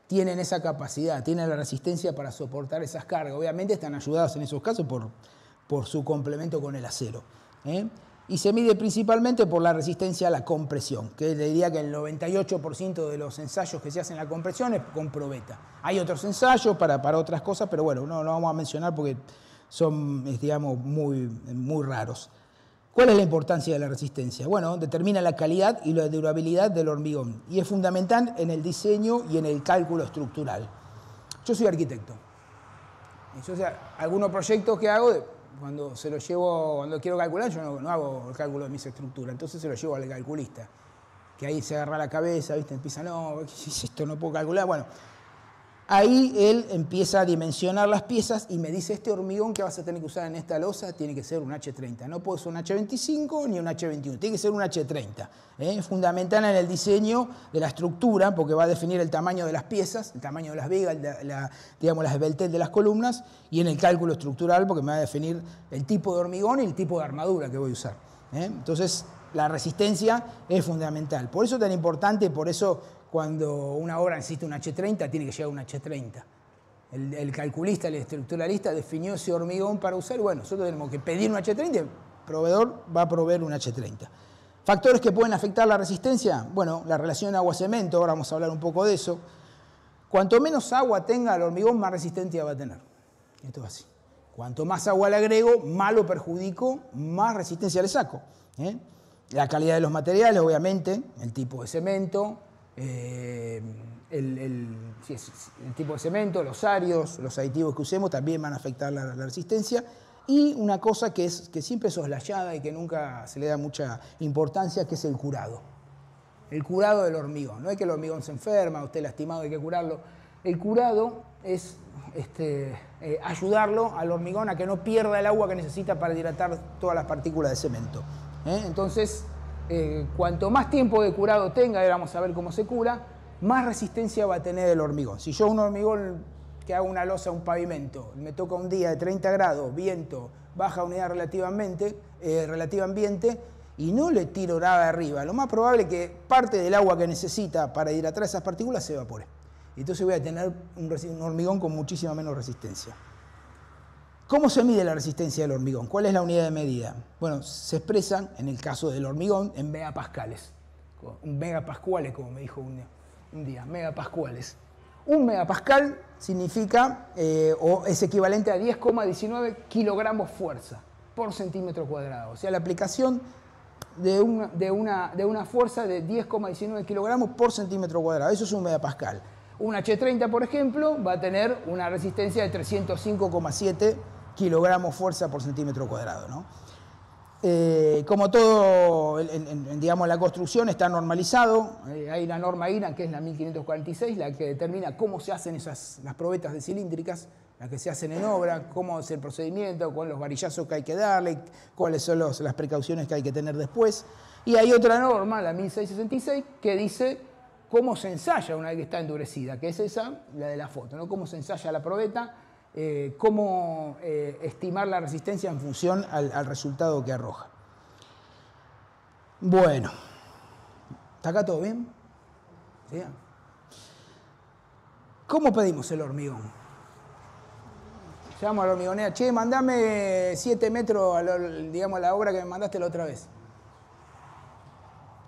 Speaker 1: Tienen esa capacidad, tienen la resistencia para soportar esas cargas. Obviamente están ayudados en esos casos por su complemento con el acero. Y se mide principalmente por la resistencia a la compresión, que le diría que el 98% de los ensayos que se hacen en la compresión es con probeta. Hay otros ensayos para otras cosas, pero bueno, no lo vamos a mencionar porque son, digamos, muy raros. ¿Cuál es la importancia de la resistencia? Bueno, determina la calidad y la durabilidad del hormigón, y es fundamental en el diseño y en el cálculo estructural. Yo soy arquitecto. Algunos proyectos que hago, cuando quiero calcular, yo no hago el cálculo de mis estructuras, entonces se lo llevo al calculista, que ahí se agarra la cabeza, ¿viste? Empieza, no, ¿qué es esto? No puedo calcular. Bueno, ahí él empieza a dimensionar las piezas y me dice, este hormigón que vas a tener que usar en esta losa tiene que ser un H30. No puede ser un H25 ni un H21, tiene que ser un H30. Es fundamental en el diseño de la estructura, porque va a definir el tamaño de las piezas, el tamaño de las vigas, la esbeltez de las columnas, y en el cálculo estructural, porque me va a definir el tipo de hormigón y el tipo de armadura que voy a usar. Entonces, la resistencia es fundamental. Por eso es tan importante, por eso cuando una obra necesita un H30, tiene que llegar un H30. El calculista, el estructuralista definió ese hormigón para usar, y bueno, nosotros tenemos que pedir un H30 y el proveedor va a proveer un H30. ¿Factores que pueden afectar la resistencia? Bueno, la relación agua-cemento, ahora vamos a hablar un poco de eso. Cuanto menos agua tenga el hormigón, más resistencia va a tener. Esto es así. Cuanto más agua le agrego, más lo perjudico, más resistencia le saco. La calidad de los materiales, obviamente, el tipo de cemento, el tipo de cemento, los arios, los aditivos que usemos también van a afectar la resistencia. Y una cosa que siempre es soslayada y que nunca se le da mucha importancia, que es el curado. El curado del hormigón. No es que el hormigón se enferma, usted lastimado, hay que curarlo. El curado es ayudarlo al hormigón a que no pierda el agua que necesita para hidratar todas las partículas de cemento. Entonces, cuanto más tiempo de curado tenga, ahora vamos a ver cómo se cura, más resistencia va a tener el hormigón. Si yo un hormigón que hago una losa, un pavimento, me toca un día de 30 grados, viento, baja unidad relativa ambiente, y no le tiro nada de arriba, lo más probable es que parte del agua que necesita para hidratar esas partículas se evapore. Entonces voy a tener un hormigón con muchísima menos resistencia. ¿Cómo se mide la resistencia del hormigón? ¿Cuál es la unidad de medida? Bueno, se expresan, en el caso del hormigón, en megapascales. Megapascuales, como me dijo un día, megapascuales. Un megapascal significa, o es equivalente a 10,19 kilogramos fuerza por centímetro cuadrado. O sea, la aplicación de una fuerza de 10,19 kilogramos por centímetro cuadrado. Eso es un megapascal. Un H30, por ejemplo, va a tener una resistencia de 305,7 kilogramos fuerza por centímetro cuadrado, ¿no? Como todo, digamos, la construcción está normalizado. Hay una norma INA que es la 1546, la que determina cómo se hacen las probetas de cilíndricas, las que se hacen en obra, cómo es el procedimiento, cuáles los varillazos que hay que darle, cuáles son las precauciones que hay que tener después. Y hay otra norma, la 1666, que dice cómo se ensaya una vez que está endurecida, que es esa, la de la foto, ¿no? Cómo se ensaya la probeta, cómo estimar la resistencia en función al resultado que arroja. Bueno, ¿está acá todo bien? ¿Sí? ¿Cómo pedimos el hormigón? Llamo a la hormigonera, che, mandame 7 metros, digamos, a la obra que me mandaste la otra vez.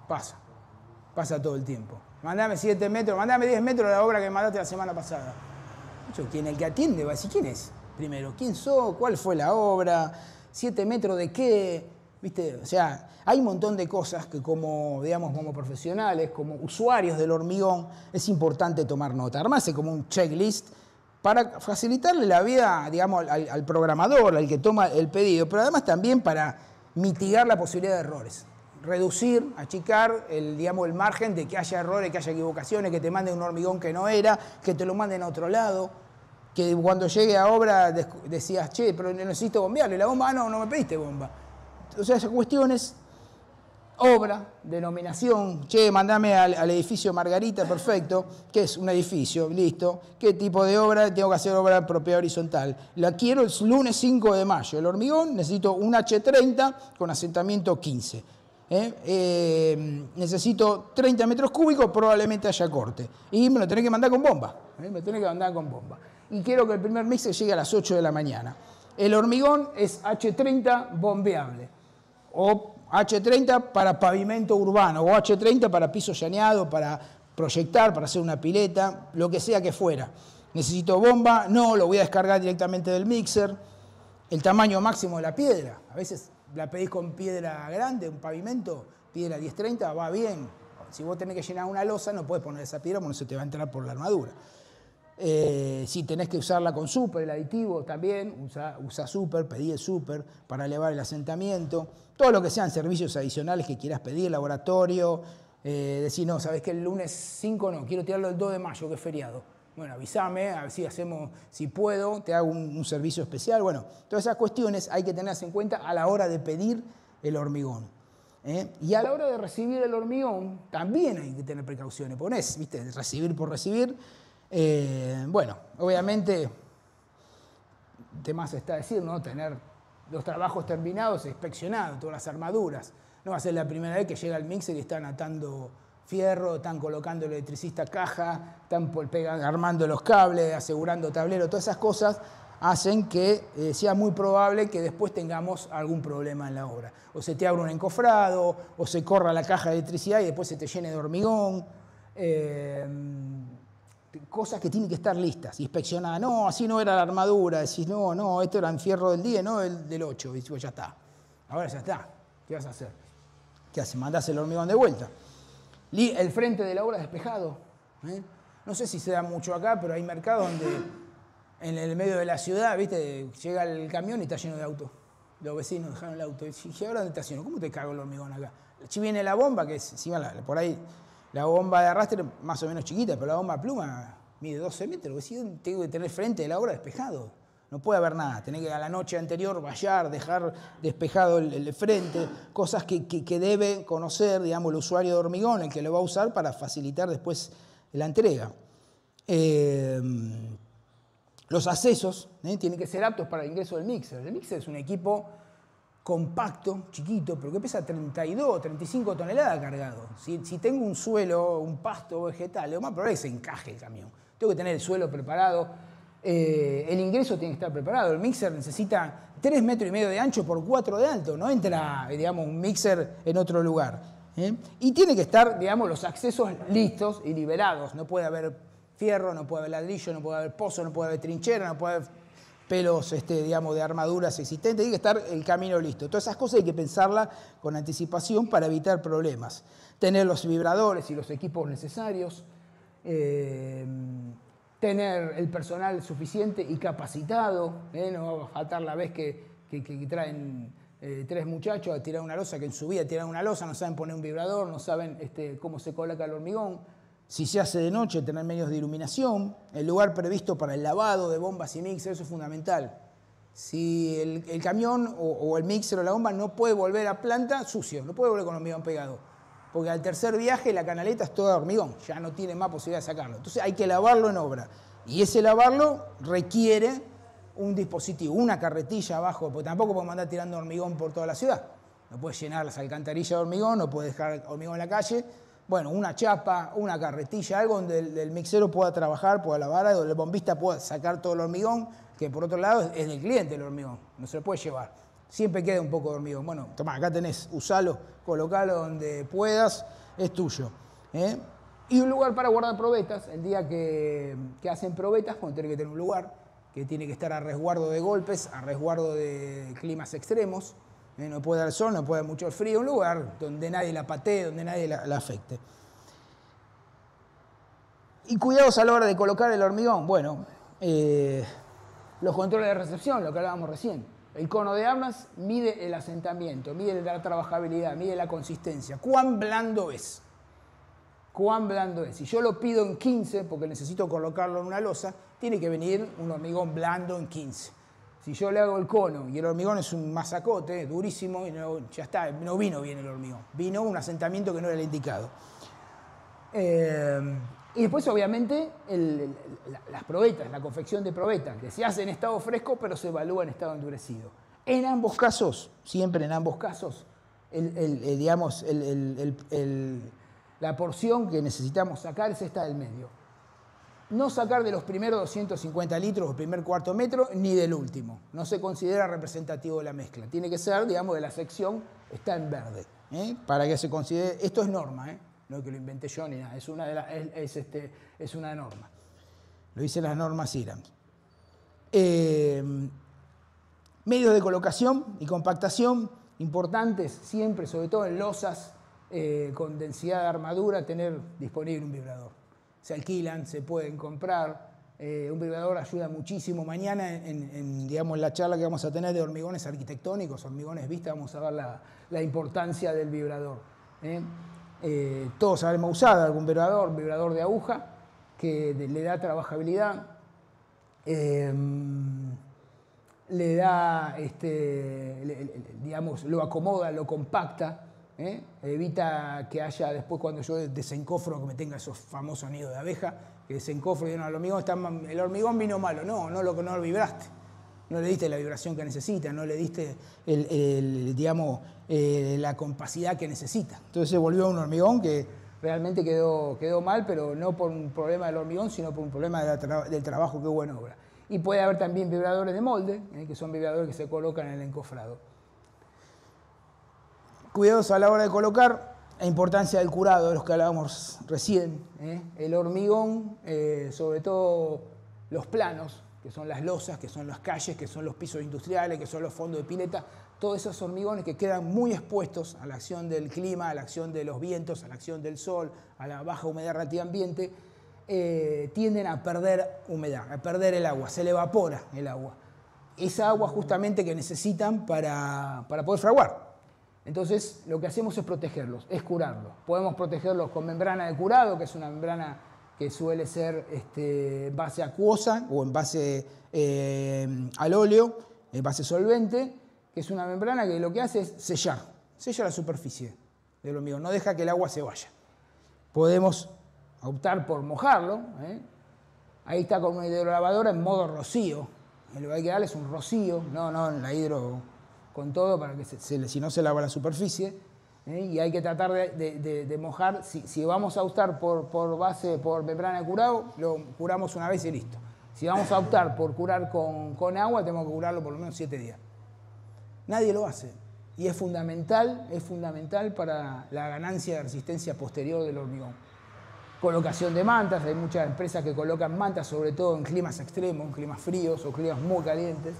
Speaker 1: Pasa todo el tiempo. Mandame 7 metros, mandame 10 metros a la obra que me mandaste la semana pasada. ¿Quién es el que atiende? Va a decir, ¿quién es? Primero, ¿quién sos? ¿Cuál fue la obra? ¿7 metros de qué? ¿Viste? O sea, hay un montón de cosas que como, digamos, como profesionales, como usuarios del hormigón, es importante tomar nota. Armarse como un checklist para facilitarle la vida, digamos, al programador, al que toma el pedido, pero además también para mitigar la posibilidad de errores. Reducir, achicar digamos, el margen de que haya errores, que haya equivocaciones, que te manden un hormigón que no era, que te lo manden a otro lado, que cuando llegue a obra decías, che, pero necesito bombearle la bomba, no me pediste bomba. O sea, esas cuestiones, obra, denominación, che, mandame al edificio Margarita, perfecto, ¿qué es un edificio? Listo. ¿Qué tipo de obra? Tengo que hacer obra propiedad horizontal. La quiero el lunes 5 de mayo. El hormigón, necesito un H30 con asentamiento 15. Necesito 30 metros cúbicos, probablemente haya corte. Y me lo tenés que mandar con bomba. Me tenés que mandar con bomba. Y quiero que el primer mixer llegue a las 8 de la mañana. El hormigón es H30 bombeable. O H30 para pavimento urbano. O H30 para piso llaneado, para proyectar, para hacer una pileta, lo que sea que fuera. Necesito bomba, no, lo voy a descargar directamente del mixer. El tamaño máximo de la piedra. A veces la pedís con piedra grande, un pavimento, piedra 1030, va bien. Si vos tenés que llenar una losa, no podés poner esa piedra porque no se te va a entrar por la armadura. Si tenés que usarla con super, el aditivo también, usa super, pedí el super para elevar el asentamiento. Todo lo que sean servicios adicionales que quieras pedir, laboratorio. Decir, no, sabés que el lunes 5 no, quiero tirarlo el 2 de mayo, que es feriado. Bueno, avísame, a ver si hacemos, si puedo, te hago un servicio especial. Bueno, todas esas cuestiones hay que tenerlas en cuenta a la hora de pedir el hormigón. Y a la hora de recibir el hormigón, también hay que tener precauciones. Ponés, ¿viste? Recibir por recibir. Bueno, obviamente, más está decir, ¿no? Tener los trabajos terminados, inspeccionados, todas las armaduras. No va a ser la primera vez que llega el mixer y están atando fierro, están colocando el electricista caja, están armando los cables, asegurando tablero, todas esas cosas hacen que sea muy probable que después tengamos algún problema en la obra. O se te abra un encofrado, o se corra la caja de electricidad y después se te llene de hormigón. Cosas que tienen que estar listas, inspeccionadas. No, así no era la armadura. Decís, no, esto era en fierro del 10, no el del 8. Y pues ya está. Ahora ya está. ¿Qué vas a hacer? ¿Qué haces? Mandás el hormigón de vuelta. El frente de la obra despejado. No sé si se da mucho acá, pero hay mercados donde en el medio de la ciudad, ¿viste? Llega el camión y está lleno de autos. Los vecinos dejaron el auto. Y ahora ¿dónde está lleno? ¿Cómo te cago el hormigón acá? Si viene la bomba, que es encima por ahí, la bomba de arrastre más o menos chiquita, pero la bomba pluma mide 12 metros. Tengo que tener frente de la obra despejado. No puede haber nada. Tenés que a la noche anterior vallar, dejar despejado el frente, cosas que debe conocer, digamos, el usuario de hormigón, el que lo va a usar para facilitar después la entrega. Los accesos tienen que ser aptos para el ingreso del mixer. El mixer es un equipo compacto, chiquito, pero que pesa 32, 35 toneladas cargado. Si tengo un suelo, un pasto vegetal, lo más probable es que se encaje el camión. Tengo que tener el suelo preparado. El ingreso tiene que estar preparado. El mixer necesita 3,5 metros de ancho por 4 de alto. No entra, digamos, un mixer en otro lugar. Y tiene que estar, digamos, los accesos listos y liberados. No puede haber fierro, no puede haber ladrillo, no puede haber pozo, no puede haber trinchera, no puede haber pelos, digamos, de armaduras existentes. Tiene que estar el camino listo. Todas esas cosas hay que pensarlas con anticipación para evitar problemas. Tener los vibradores y los equipos necesarios. Tener el personal suficiente y capacitado. No va a faltar la vez que traen 3 muchachos a tirar una losa que en su vida tiran una losa, no saben poner un vibrador, no saben cómo se coloca el hormigón. Si se hace de noche, tener medios de iluminación, el lugar previsto para el lavado de bombas y mixer, eso es fundamental. Si el camión o el mixer o la bomba no puede volver a planta sucio, no puede volver con hormigón pegado, porque al tercer viaje la canaleta es toda hormigón, ya no tiene más posibilidad de sacarlo. Entonces hay que lavarlo en obra, y ese lavarlo requiere un dispositivo, una carretilla abajo, porque tampoco podemos andar tirando hormigón por toda la ciudad. No puedes llenar las alcantarillas de hormigón, no puedes dejar hormigón en la calle. Bueno, una chapa, una carretilla, algo donde el mixero pueda trabajar, pueda lavar, donde el bombista pueda sacar todo el hormigón, que por otro lado es del cliente el hormigón, no se lo puede llevar. Siempre queda un poco de hormigón. Bueno, tomá, acá tenés, usalo, colocalo donde puedas, es tuyo. Y un lugar para guardar probetas. El día que hacen probetas, bueno, tiene que tener un lugar que tiene que estar a resguardo de golpes, a resguardo de climas extremos. No puede dar sol, no puede dar mucho frío. Un lugar donde nadie la patee, donde nadie la afecte. Y cuidados a la hora de colocar el hormigón. Bueno, los controles de recepción, lo que hablábamos recién. El cono de armas mide el asentamiento, mide la trabajabilidad, mide la consistencia. ¿Cuán blando es? ¿Cuán blando es? Si yo lo pido en 15 porque necesito colocarlo en una losa, tiene que venir un hormigón blando en 15. Si yo le hago el cono y el hormigón es un masacote, durísimo, y ya está, no vino bien el hormigón. Vino un asentamiento que no era el indicado. Y después, obviamente, las probetas, la confección de probetas, que se hace en estado fresco, pero se evalúa en estado endurecido. En ambos casos, siempre en ambos casos, la porción que necesitamos sacar es esta del medio. No sacar de los primeros 250 litros o primer cuarto metro, ni del último. No se considera representativo de la mezcla. Tiene que ser, digamos, de la sección, está en verde. Para que se considere, esto es norma, no es que lo inventé yo ni nada, es una norma. Lo dicen las normas IRAM. Medios de colocación y compactación importantes siempre, sobre todo en losas con densidad de armadura, tener disponible un vibrador. Se alquilan, se pueden comprar. Un vibrador ayuda muchísimo. Mañana, digamos, la charla que vamos a tener de hormigones arquitectónicos, hormigones vista, vamos a ver la importancia del vibrador. Todos habremos usado algún vibrador de aguja, que le da trabajabilidad, le da, digamos, lo acomoda, lo compacta, evita que haya después cuando yo desencofro que me tenga esos famosos nidos de abeja, que desencofro y el hormigón vino malo, no lo vibraste, no le diste la vibración que necesita, no le diste digamos, la compacidad que necesita. Entonces se volvió un hormigón que realmente quedó mal, pero no por un problema del hormigón, sino por un problema del trabajo que hubo en obra. Y puede haber también vibradores de molde, que son vibradores que se colocan en el encofrado. Cuidados a la hora de colocar, la importancia del curado, de los que hablábamos recién. El hormigón, sobre todo los planos, que son las losas, que son las calles, que son los pisos industriales, que son los fondos de pileta, todos esos hormigones que quedan muy expuestos a la acción del clima, a la acción de los vientos, a la acción del sol, a la baja humedad relativa ambiente, tienden a perder humedad, a perder el agua, se le evapora el agua. Esa agua justamente que necesitan para poder fraguar. Entonces, lo que hacemos es protegerlos, es curarlos. Podemos protegerlos con membrana de curado, que es una membrana que suele ser en base acuosa o en base al óleo, en base solvente, que es una membrana que lo que hace es sella la superficie del hormigón, no deja que el agua se vaya. Podemos optar por mojarlo. Ahí está con una hidrolavadora en modo rocío. Lo que hay que darle es un rocío, no la hidro con todo, para que si no se lava la superficie. Y hay que tratar de mojar. Si vamos a optar por membrana de curado, lo curamos una vez y listo. Si vamos a optar por curar con agua, tenemos que curarlo por lo menos 7 días. Nadie lo hace. Y es fundamental para la ganancia de resistencia posterior del hormigón. Colocación de mantas. Hay muchas empresas que colocan mantas, sobre todo en climas extremos, climas fríos o climas muy calientes.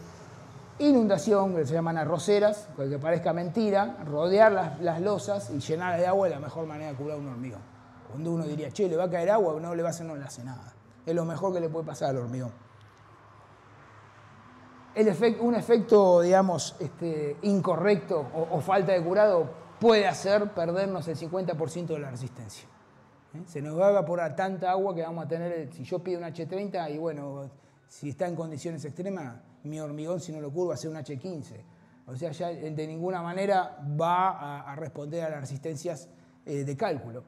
Speaker 1: Inundación, que se llaman arroceras, que parezca mentira, rodear las losas y llenarlas de agua es la mejor manera de curar un hormigón. Cuando uno diría, che, le va a caer agua, no le hace nada. Es lo mejor que le puede pasar al hormigón. Un efecto, digamos, incorrecto o falta de curado puede hacer perdernos el 50% de la resistencia. Se nos va a evaporar tanta agua que vamos a tener, si yo pido un H30 y bueno, si está en condiciones extremas, mi hormigón, si no lo curo, va a ser un H15. O sea, ya de ninguna manera va a responder a las resistencias de cálculo.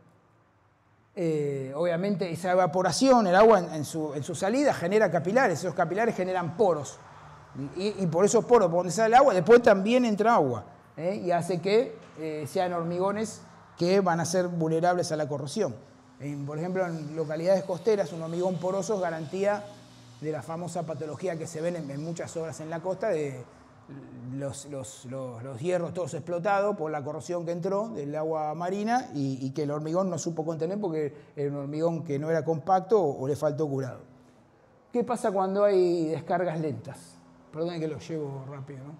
Speaker 1: Obviamente esa evaporación, el agua en su salida genera capilares, esos capilares generan poros. Y por esos poros, por donde sale el agua, después también entra agua. Y hace que sean hormigones que van a ser vulnerables a la corrosión. Por ejemplo, en localidades costeras, un hormigón poroso es garantía de la famosa patología que se ven en muchas obras en la costa, de los hierros todos explotados por la corrosión que entró del agua marina y que el hormigón no supo contener porque era un hormigón que no era compacto o le faltó curado. ¿Qué pasa cuando hay descargas lentas? Perdón que lo llevo rápido, ¿no?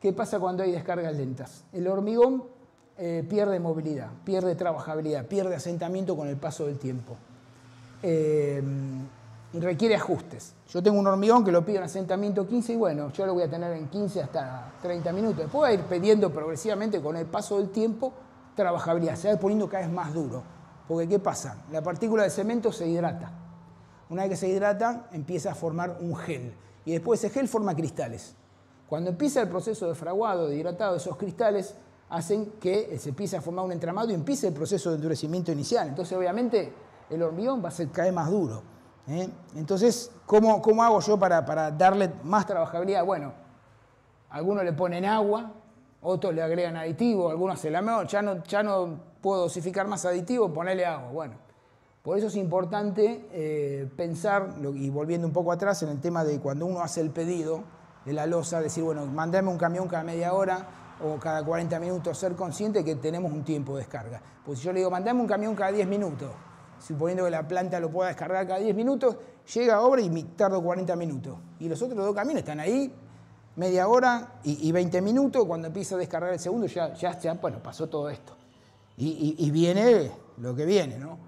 Speaker 1: ¿Qué pasa cuando hay descargas lentas? El hormigón pierde movilidad, pierde trabajabilidad, pierde asentamiento con el paso del tiempo. Requiere ajustes. Yo tengo un hormigón que lo pido en asentamiento 15 y bueno, yo lo voy a tener en 15 hasta 30 minutos. Después va a ir pidiendo progresivamente con el paso del tiempo trabajabilidad. Se va a ir poniendo cada vez más duro. Porque ¿qué pasa? La partícula de cemento se hidrata. Una vez que se hidrata, empieza a formar un gel. Y después ese gel forma cristales. Cuando empieza el proceso de fraguado, de hidratado de esos cristales, hacen que se empiece a formar un entramado y empiece el proceso de endurecimiento inicial. Entonces, obviamente, el hormigón va a ser cada vez más duro. Entonces, ¿cómo hago yo para darle más trabajabilidad? Bueno, algunos le ponen agua, otros le agregan aditivo, algunos se la ya no puedo dosificar más aditivo, ponerle agua. Bueno, por eso es importante pensar, y volviendo un poco atrás, en el tema de cuando uno hace el pedido de la losa, decir, bueno, mandame un camión cada media hora o cada 40 minutos, ser consciente que tenemos un tiempo de descarga. Pues si yo le digo, mandame un camión cada 10 minutos, suponiendo que la planta lo pueda descargar cada 10 minutos, llega a obra y tardo 40 minutos. Y los otros dos camiones están ahí, media hora y 20 minutos, cuando empieza a descargar el segundo, ya bueno, pasó todo esto. Y viene lo que viene, ¿no?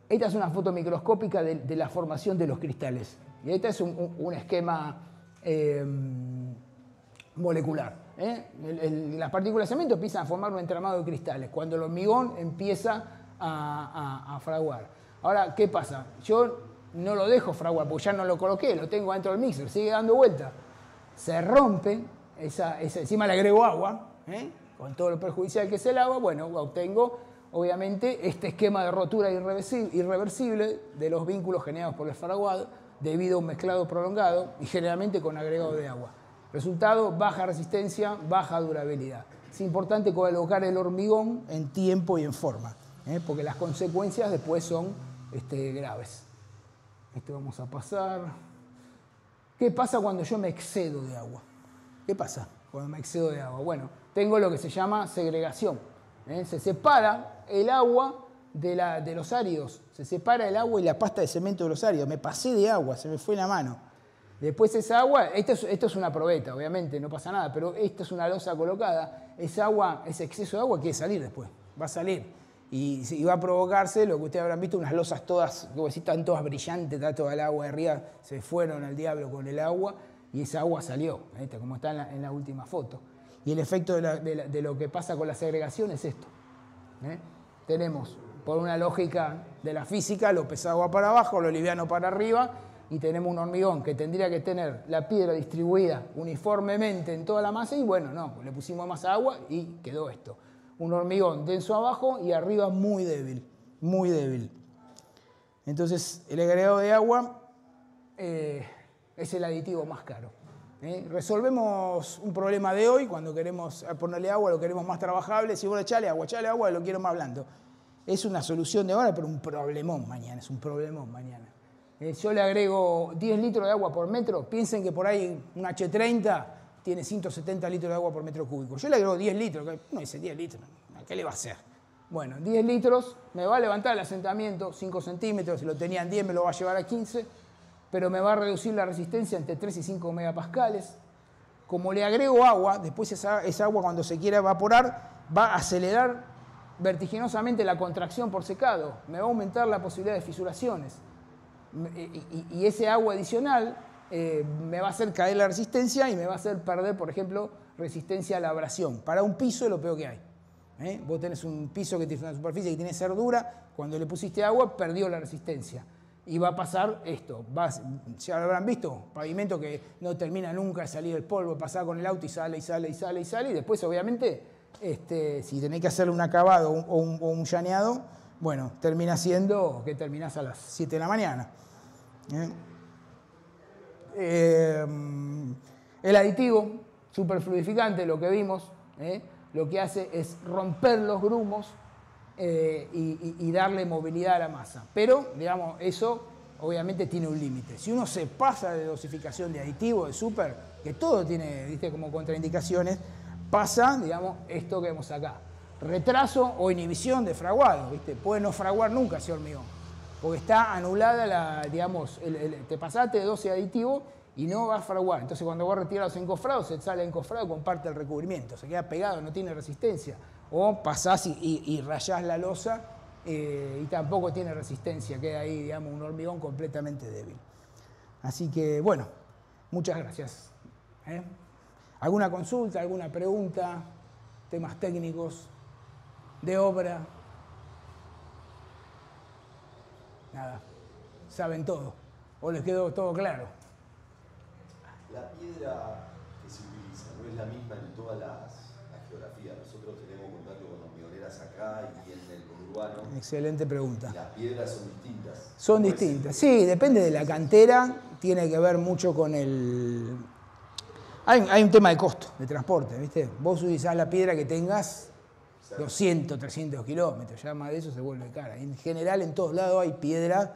Speaker 1: Esta es una foto microscópica de la formación de los cristales. Y este es un esquema molecular. Las partículas de cemento empiezan a formar un entramado de cristales cuando el hormigón empieza a fraguar. Ahora, ¿qué pasa? Yo no lo dejo fraguar porque ya no lo coloqué, lo tengo dentro del mixer, sigue dando vuelta. Se rompe, encima le agrego agua, con todo lo perjudicial que es el agua, bueno, obtengo obviamente este esquema de rotura irreversible de los vínculos generados por el fraguado debido a un mezclado prolongado y generalmente con agregado de agua. Resultado, baja resistencia, baja durabilidad. Es importante colocar el hormigón en tiempo y en forma, porque las consecuencias después son graves. Esto vamos a pasar. ¿Qué pasa cuando yo me excedo de agua? ¿Qué pasa cuando me excedo de agua? Bueno, tengo lo que se llama segregación. Se separa el agua de los áridos. Se separa el agua y la pasta de cemento de los áridos. Me pasé de agua, se me fue la mano. Después esa agua, esto es una probeta, obviamente, no pasa nada, pero esta es una losa colocada. Esa agua, ese exceso de agua quiere salir después, va a salir. Y va a provocarse lo que ustedes habrán visto, unas losas todas, como si están todas brillantes, está toda el agua de arriba, se fueron al diablo con el agua y esa agua salió, como está en la última foto. Y el efecto de lo que pasa con la segregación es esto. Tenemos, por una lógica de la física, lo pesado va para abajo, lo liviano para arriba, y tenemos un hormigón que tendría que tener la piedra distribuida uniformemente en toda la masa, y bueno, no, le pusimos más agua y quedó esto. Un hormigón denso abajo y arriba muy débil, muy débil. Entonces, el agregado de agua es el aditivo más caro. Resolvemos un problema de hoy, cuando queremos ponerle agua, lo queremos más trabajable, si vos echale agua, lo quiero más blando. Es una solución de ahora, pero un problemón mañana, es un problemón mañana. Yo le agrego 10 litros de agua por metro, piensen que por ahí un H30 tiene 170 litros de agua por metro cúbico. Yo le agrego 10 litros, uno dice 10 litros, ¿qué le va a hacer? Bueno, 10 litros me va a levantar el asentamiento 5 centímetros, si lo tenía en 10 me lo va a llevar a 15, pero me va a reducir la resistencia entre 3 y 5 megapascales. Como le agrego agua, después esa agua cuando se quiera evaporar va a acelerar vertiginosamente la contracción por secado, me va a aumentar la posibilidad de fisuraciones. Y ese agua adicional me va a hacer caer la resistencia y me va a hacer perder, por ejemplo, resistencia a la abrasión. Para un piso es lo peor que hay. Vos tenés un piso que tiene una superficie que tiene que ser dura, cuando le pusiste agua perdió la resistencia. Y va a pasar esto, ya lo habrán visto, pavimento que no termina nunca de salir el polvo, pasar con el auto y sale, y sale, y sale, y sale, y después obviamente, si tenés que hacerle un acabado o un llaneado, bueno, termina siendo que terminás a las 7 de la mañana. El aditivo superfluidificante, lo que vimos, lo que hace es romper los grumos y darle movilidad a la masa. Pero, digamos, eso obviamente tiene un límite. Si uno se pasa de dosificación de aditivo, de super, que todo tiene, ¿viste?, como contraindicaciones, pasa, digamos, esto que vemos acá. Retraso o inhibición de fraguado, ¿viste? Puede no fraguar nunca ese hormigón, porque está anulada digamos, te pasaste de dosis de aditivo y no va a fraguar. Entonces cuando vos retirás los encofrados, se sale encofrado con parte del recubrimiento, se queda pegado, no tiene resistencia. O pasás y rayás la losa y tampoco tiene resistencia, queda ahí, digamos, un hormigón completamente débil. Así que, bueno, muchas gracias. ¿Alguna consulta, alguna pregunta? Temas técnicos, de obra. Nada, saben todo. ¿O les quedó todo claro?
Speaker 2: La piedra que se utiliza no es la misma en todas las geografías. Nosotros tenemos contacto con hormigoneras acá y en el conurbano.
Speaker 1: Excelente pregunta.
Speaker 2: Y las piedras son distintas.
Speaker 1: Son distintas. Sí, depende de la cantera. Tiene que ver mucho con el... Hay un tema de costo, de transporte, ¿viste? Vos utilizás la piedra que tengas 200, 300 kilómetros, ya más de eso se vuelve cara. En general, en todos lados hay piedra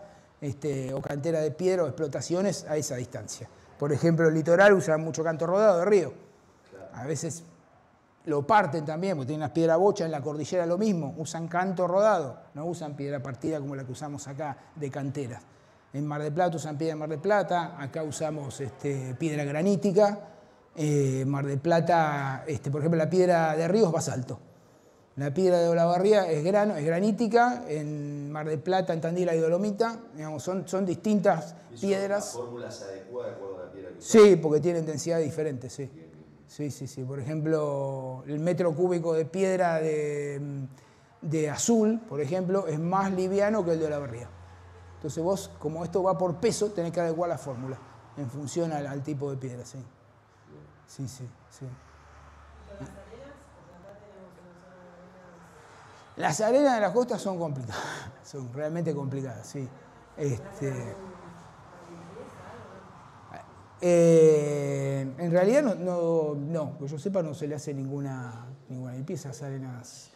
Speaker 1: o cantera de piedra o explotaciones a esa distancia. Por ejemplo, el litoral usa mucho canto rodado de río. A veces lo parten también, porque tienen las piedras bochas, en la cordillera lo mismo, usan canto rodado, no usan piedra partida como la que usamos acá de canteras. En Mar del Plata usan piedra de Mar del Plata, acá usamos piedra granítica. Mar del Plata, por ejemplo, la piedra de Río es basalto. La piedra de Olavarría es granítica, en Mar del Plata, en Tandil hay dolomita, digamos, son distintas piedras.
Speaker 2: ¿La fórmula se adecua de acuerdo a la piedra que usamos?
Speaker 1: Sí, porque tienen densidades diferentes, sí. Sí. Por ejemplo, el metro cúbico de piedra de azul, por ejemplo, es más liviano que el de Olavarría. Entonces vos, como esto va por peso, tenés que adecuar la fórmula en función al tipo de piedra, sí. Sí. Las arenas de las costas son complicadas, son realmente complicadas, sí. En realidad no, que yo sepa no se le hace ninguna limpieza a esas arenas.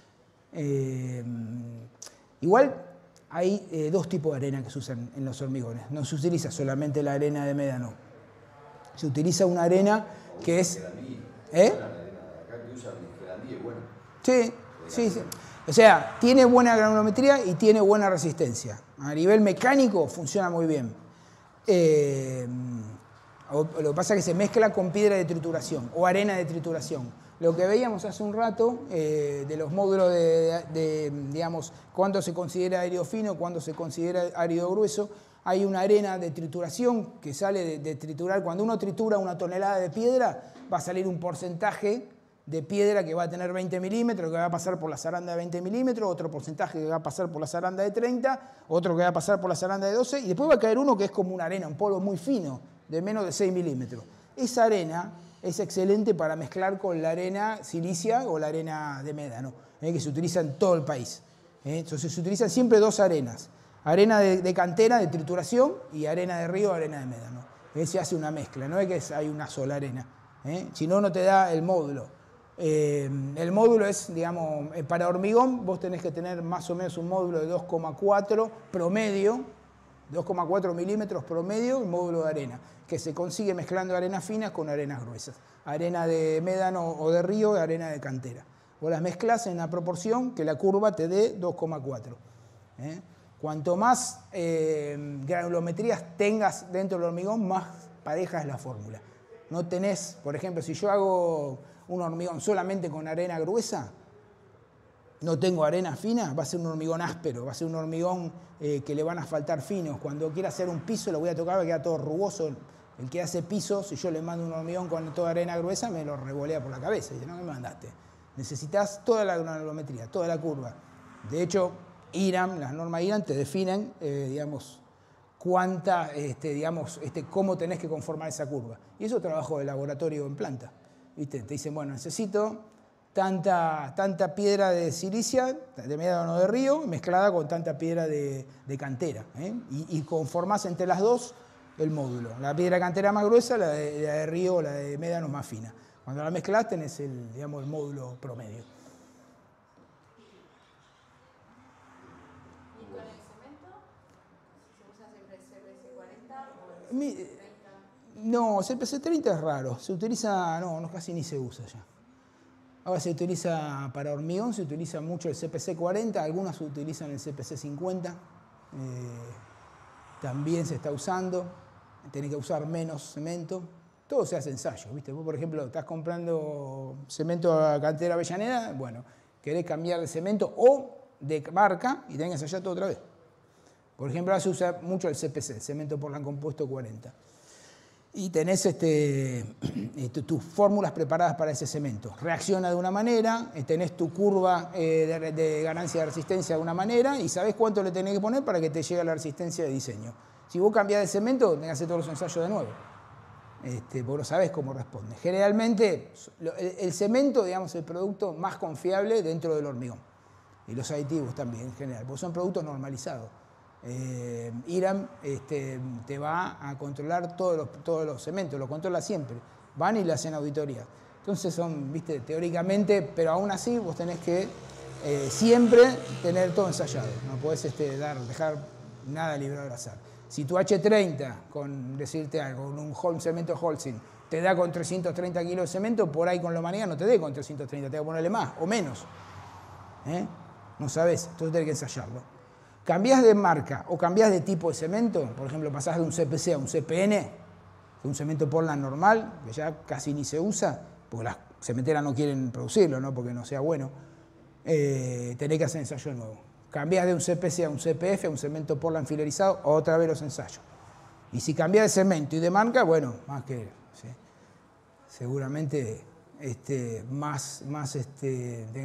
Speaker 1: Igual hay dos tipos de arena que se usan en los hormigones. No se utiliza solamente la arena de médano. Se utiliza una arena que es... Sí. O sea, tiene buena granulometría y tiene buena resistencia. A nivel mecánico funciona muy bien. Lo que pasa es que se mezcla con piedra de trituración o arena de trituración. Lo que veíamos hace un rato de los módulos digamos, cuándo se considera árido fino, cuándo se considera árido grueso, hay una arena de trituración que sale de triturar. Cuando uno tritura 1 tonelada de piedra, va a salir un porcentaje de piedra que va a tener 20 milímetros, que va a pasar por la zaranda de 20 milímetros, otro porcentaje que va a pasar por la zaranda de 30, otro que va a pasar por la zaranda de 12, y después va a caer uno que es como una arena, un polvo muy fino, de menos de 6 milímetros. Esa arena es excelente para mezclar con la arena silicia o la arena de médano, que se utiliza en todo el país. Entonces se utilizan siempre dos arenas, arena de cantera, de trituración, y arena de río, arena de médano. Se hace una mezcla, no es que hay una sola arena, si no, no te da el módulo. El módulo es, digamos, para hormigón vos tenés que tener más o menos un módulo de 2,4 promedio, 2,4 milímetros promedio, el módulo de arena, que se consigue mezclando arenas finas con arenas gruesas. Arena de médano o de río y arena de cantera. Vos las mezclas en la proporción que la curva te dé 2,4. Cuanto más granulometrías tengas dentro del hormigón, más pareja es la fórmula. No tenés, por ejemplo, si yo hago un hormigón solamente con arena gruesa, no tengo arena fina, va a ser un hormigón áspero, va a ser un hormigón que le van a faltar finos. Cuando quiera hacer un piso lo voy a tocar, va a quedar todo rugoso, El que hace pisos, si yo le mando un hormigón con toda arena gruesa, me lo revolea por la cabeza. Y dice, no, ¿qué me mandaste? Necesitas toda la granulometría, toda la curva. De hecho, IRAM, las normas IRAM te definen, digamos, cómo tenés que conformar esa curva. Y eso es trabajo de laboratorio en planta. ¿Viste? Te dicen, bueno, necesito tanta piedra de silicia, de médano de río, mezclada con tanta piedra de cantera. Y conformás entre las dos el módulo. La piedra de cantera más gruesa, la de río o la de médano más fina. Cuando la mezclás tenés el módulo promedio.
Speaker 3: ¿Y con el cemento? ¿Se usa siempre CPC 40 o el CPC 30?
Speaker 1: No, CPC 30 es raro. Se utiliza, no, casi ni se usa ya. Ahora se utiliza para hormigón, se utiliza mucho el CPC 40, algunas utilizan el CPC 50. También se está usando. Tenés que usar menos cemento. Todo se hace ensayo, ¿viste? Vos, por ejemplo, estás comprando cemento a cantera Avellaneda, bueno, querés cambiar de cemento o de marca y tenés que ensayar todo otra vez. Por ejemplo, ahora se usa mucho el CPC, el cemento Portland compuesto 40. Y tenés tus fórmulas preparadas para ese cemento. Reacciona de una manera, tenés tu curva de ganancia de resistencia de una manera y sabés cuánto le tenés que poner para que te llegue la resistencia de diseño. Si vos cambiás de cemento, tenés que hacer todos los ensayos de nuevo. Vos no sabés cómo responde. Generalmente, el cemento, digamos, es el producto más confiable dentro del hormigón. Y los aditivos también, en general, porque son productos normalizados. IRAM te va a controlar todos los cementos, lo controla siempre. Van y le hacen auditoría. Entonces son, viste, teóricamente, pero aún así vos tenés que siempre tener todo ensayado. No podés dejar nada librado al azar. Si tu H30, con decirte algo, con un cemento Holcim, te da con 330 kilos de cemento, por ahí con la humanidad no te dé con 330, te va a ponerle más o menos. No sabés, entonces tenés que ensayarlo. Cambiás de marca o cambiás de tipo de cemento, por ejemplo, pasás de un CPC a un CPN, que es un cemento Portland normal, que ya casi ni se usa, porque las cementeras no quieren producirlo, ¿no? Porque no sea bueno, tenés que hacer ensayo de nuevo. Cambiás de un CPC a un CPF, a un cemento Portland filerizado, otra vez los ensayos. Y si cambiás de cemento y de marca, bueno, más que, ¿sí? Seguramente tenés que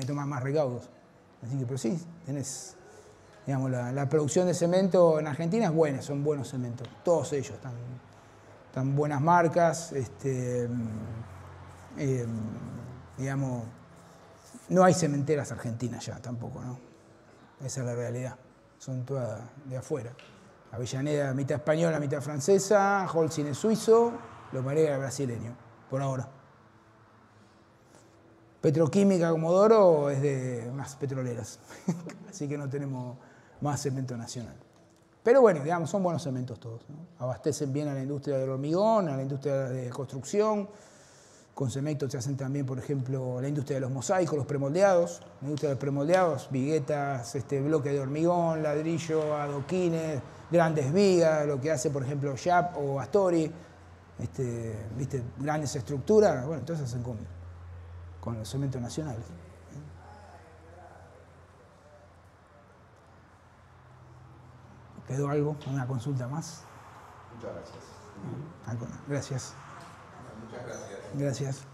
Speaker 1: tomar más recaudos. Así que, pero sí, tenés, digamos, la producción de cemento en Argentina es buena, son buenos cementos, todos ellos, están buenas marcas, digamos, no hay cementeras argentinas ya tampoco, ¿no? Esa es la realidad, son todas de afuera. Avellaneda, mitad española, mitad francesa, Holcim es suizo, Lomarega es brasileño, por ahora. Petroquímica Comodoro es de unas petroleras, así que no tenemos más cemento nacional. Pero bueno, digamos, son buenos cementos todos, ¿no? Abastecen bien a la industria del hormigón, a la industria de construcción. Con cemento se hacen también, por ejemplo, la industria de los mosaicos, los premoldeados. La industria de los premoldeados, viguetas, bloques de hormigón, ladrillo, adoquines, grandes vigas, lo que hace, por ejemplo, Sharp o Astori, ¿viste? Grandes estructuras. Bueno, entonces hacen con los cementos nacionales. ¿Quedó algo? ¿Una consulta más?
Speaker 2: Muchas gracias.
Speaker 1: Gracias.
Speaker 2: Muchas gracias.
Speaker 1: Gracias.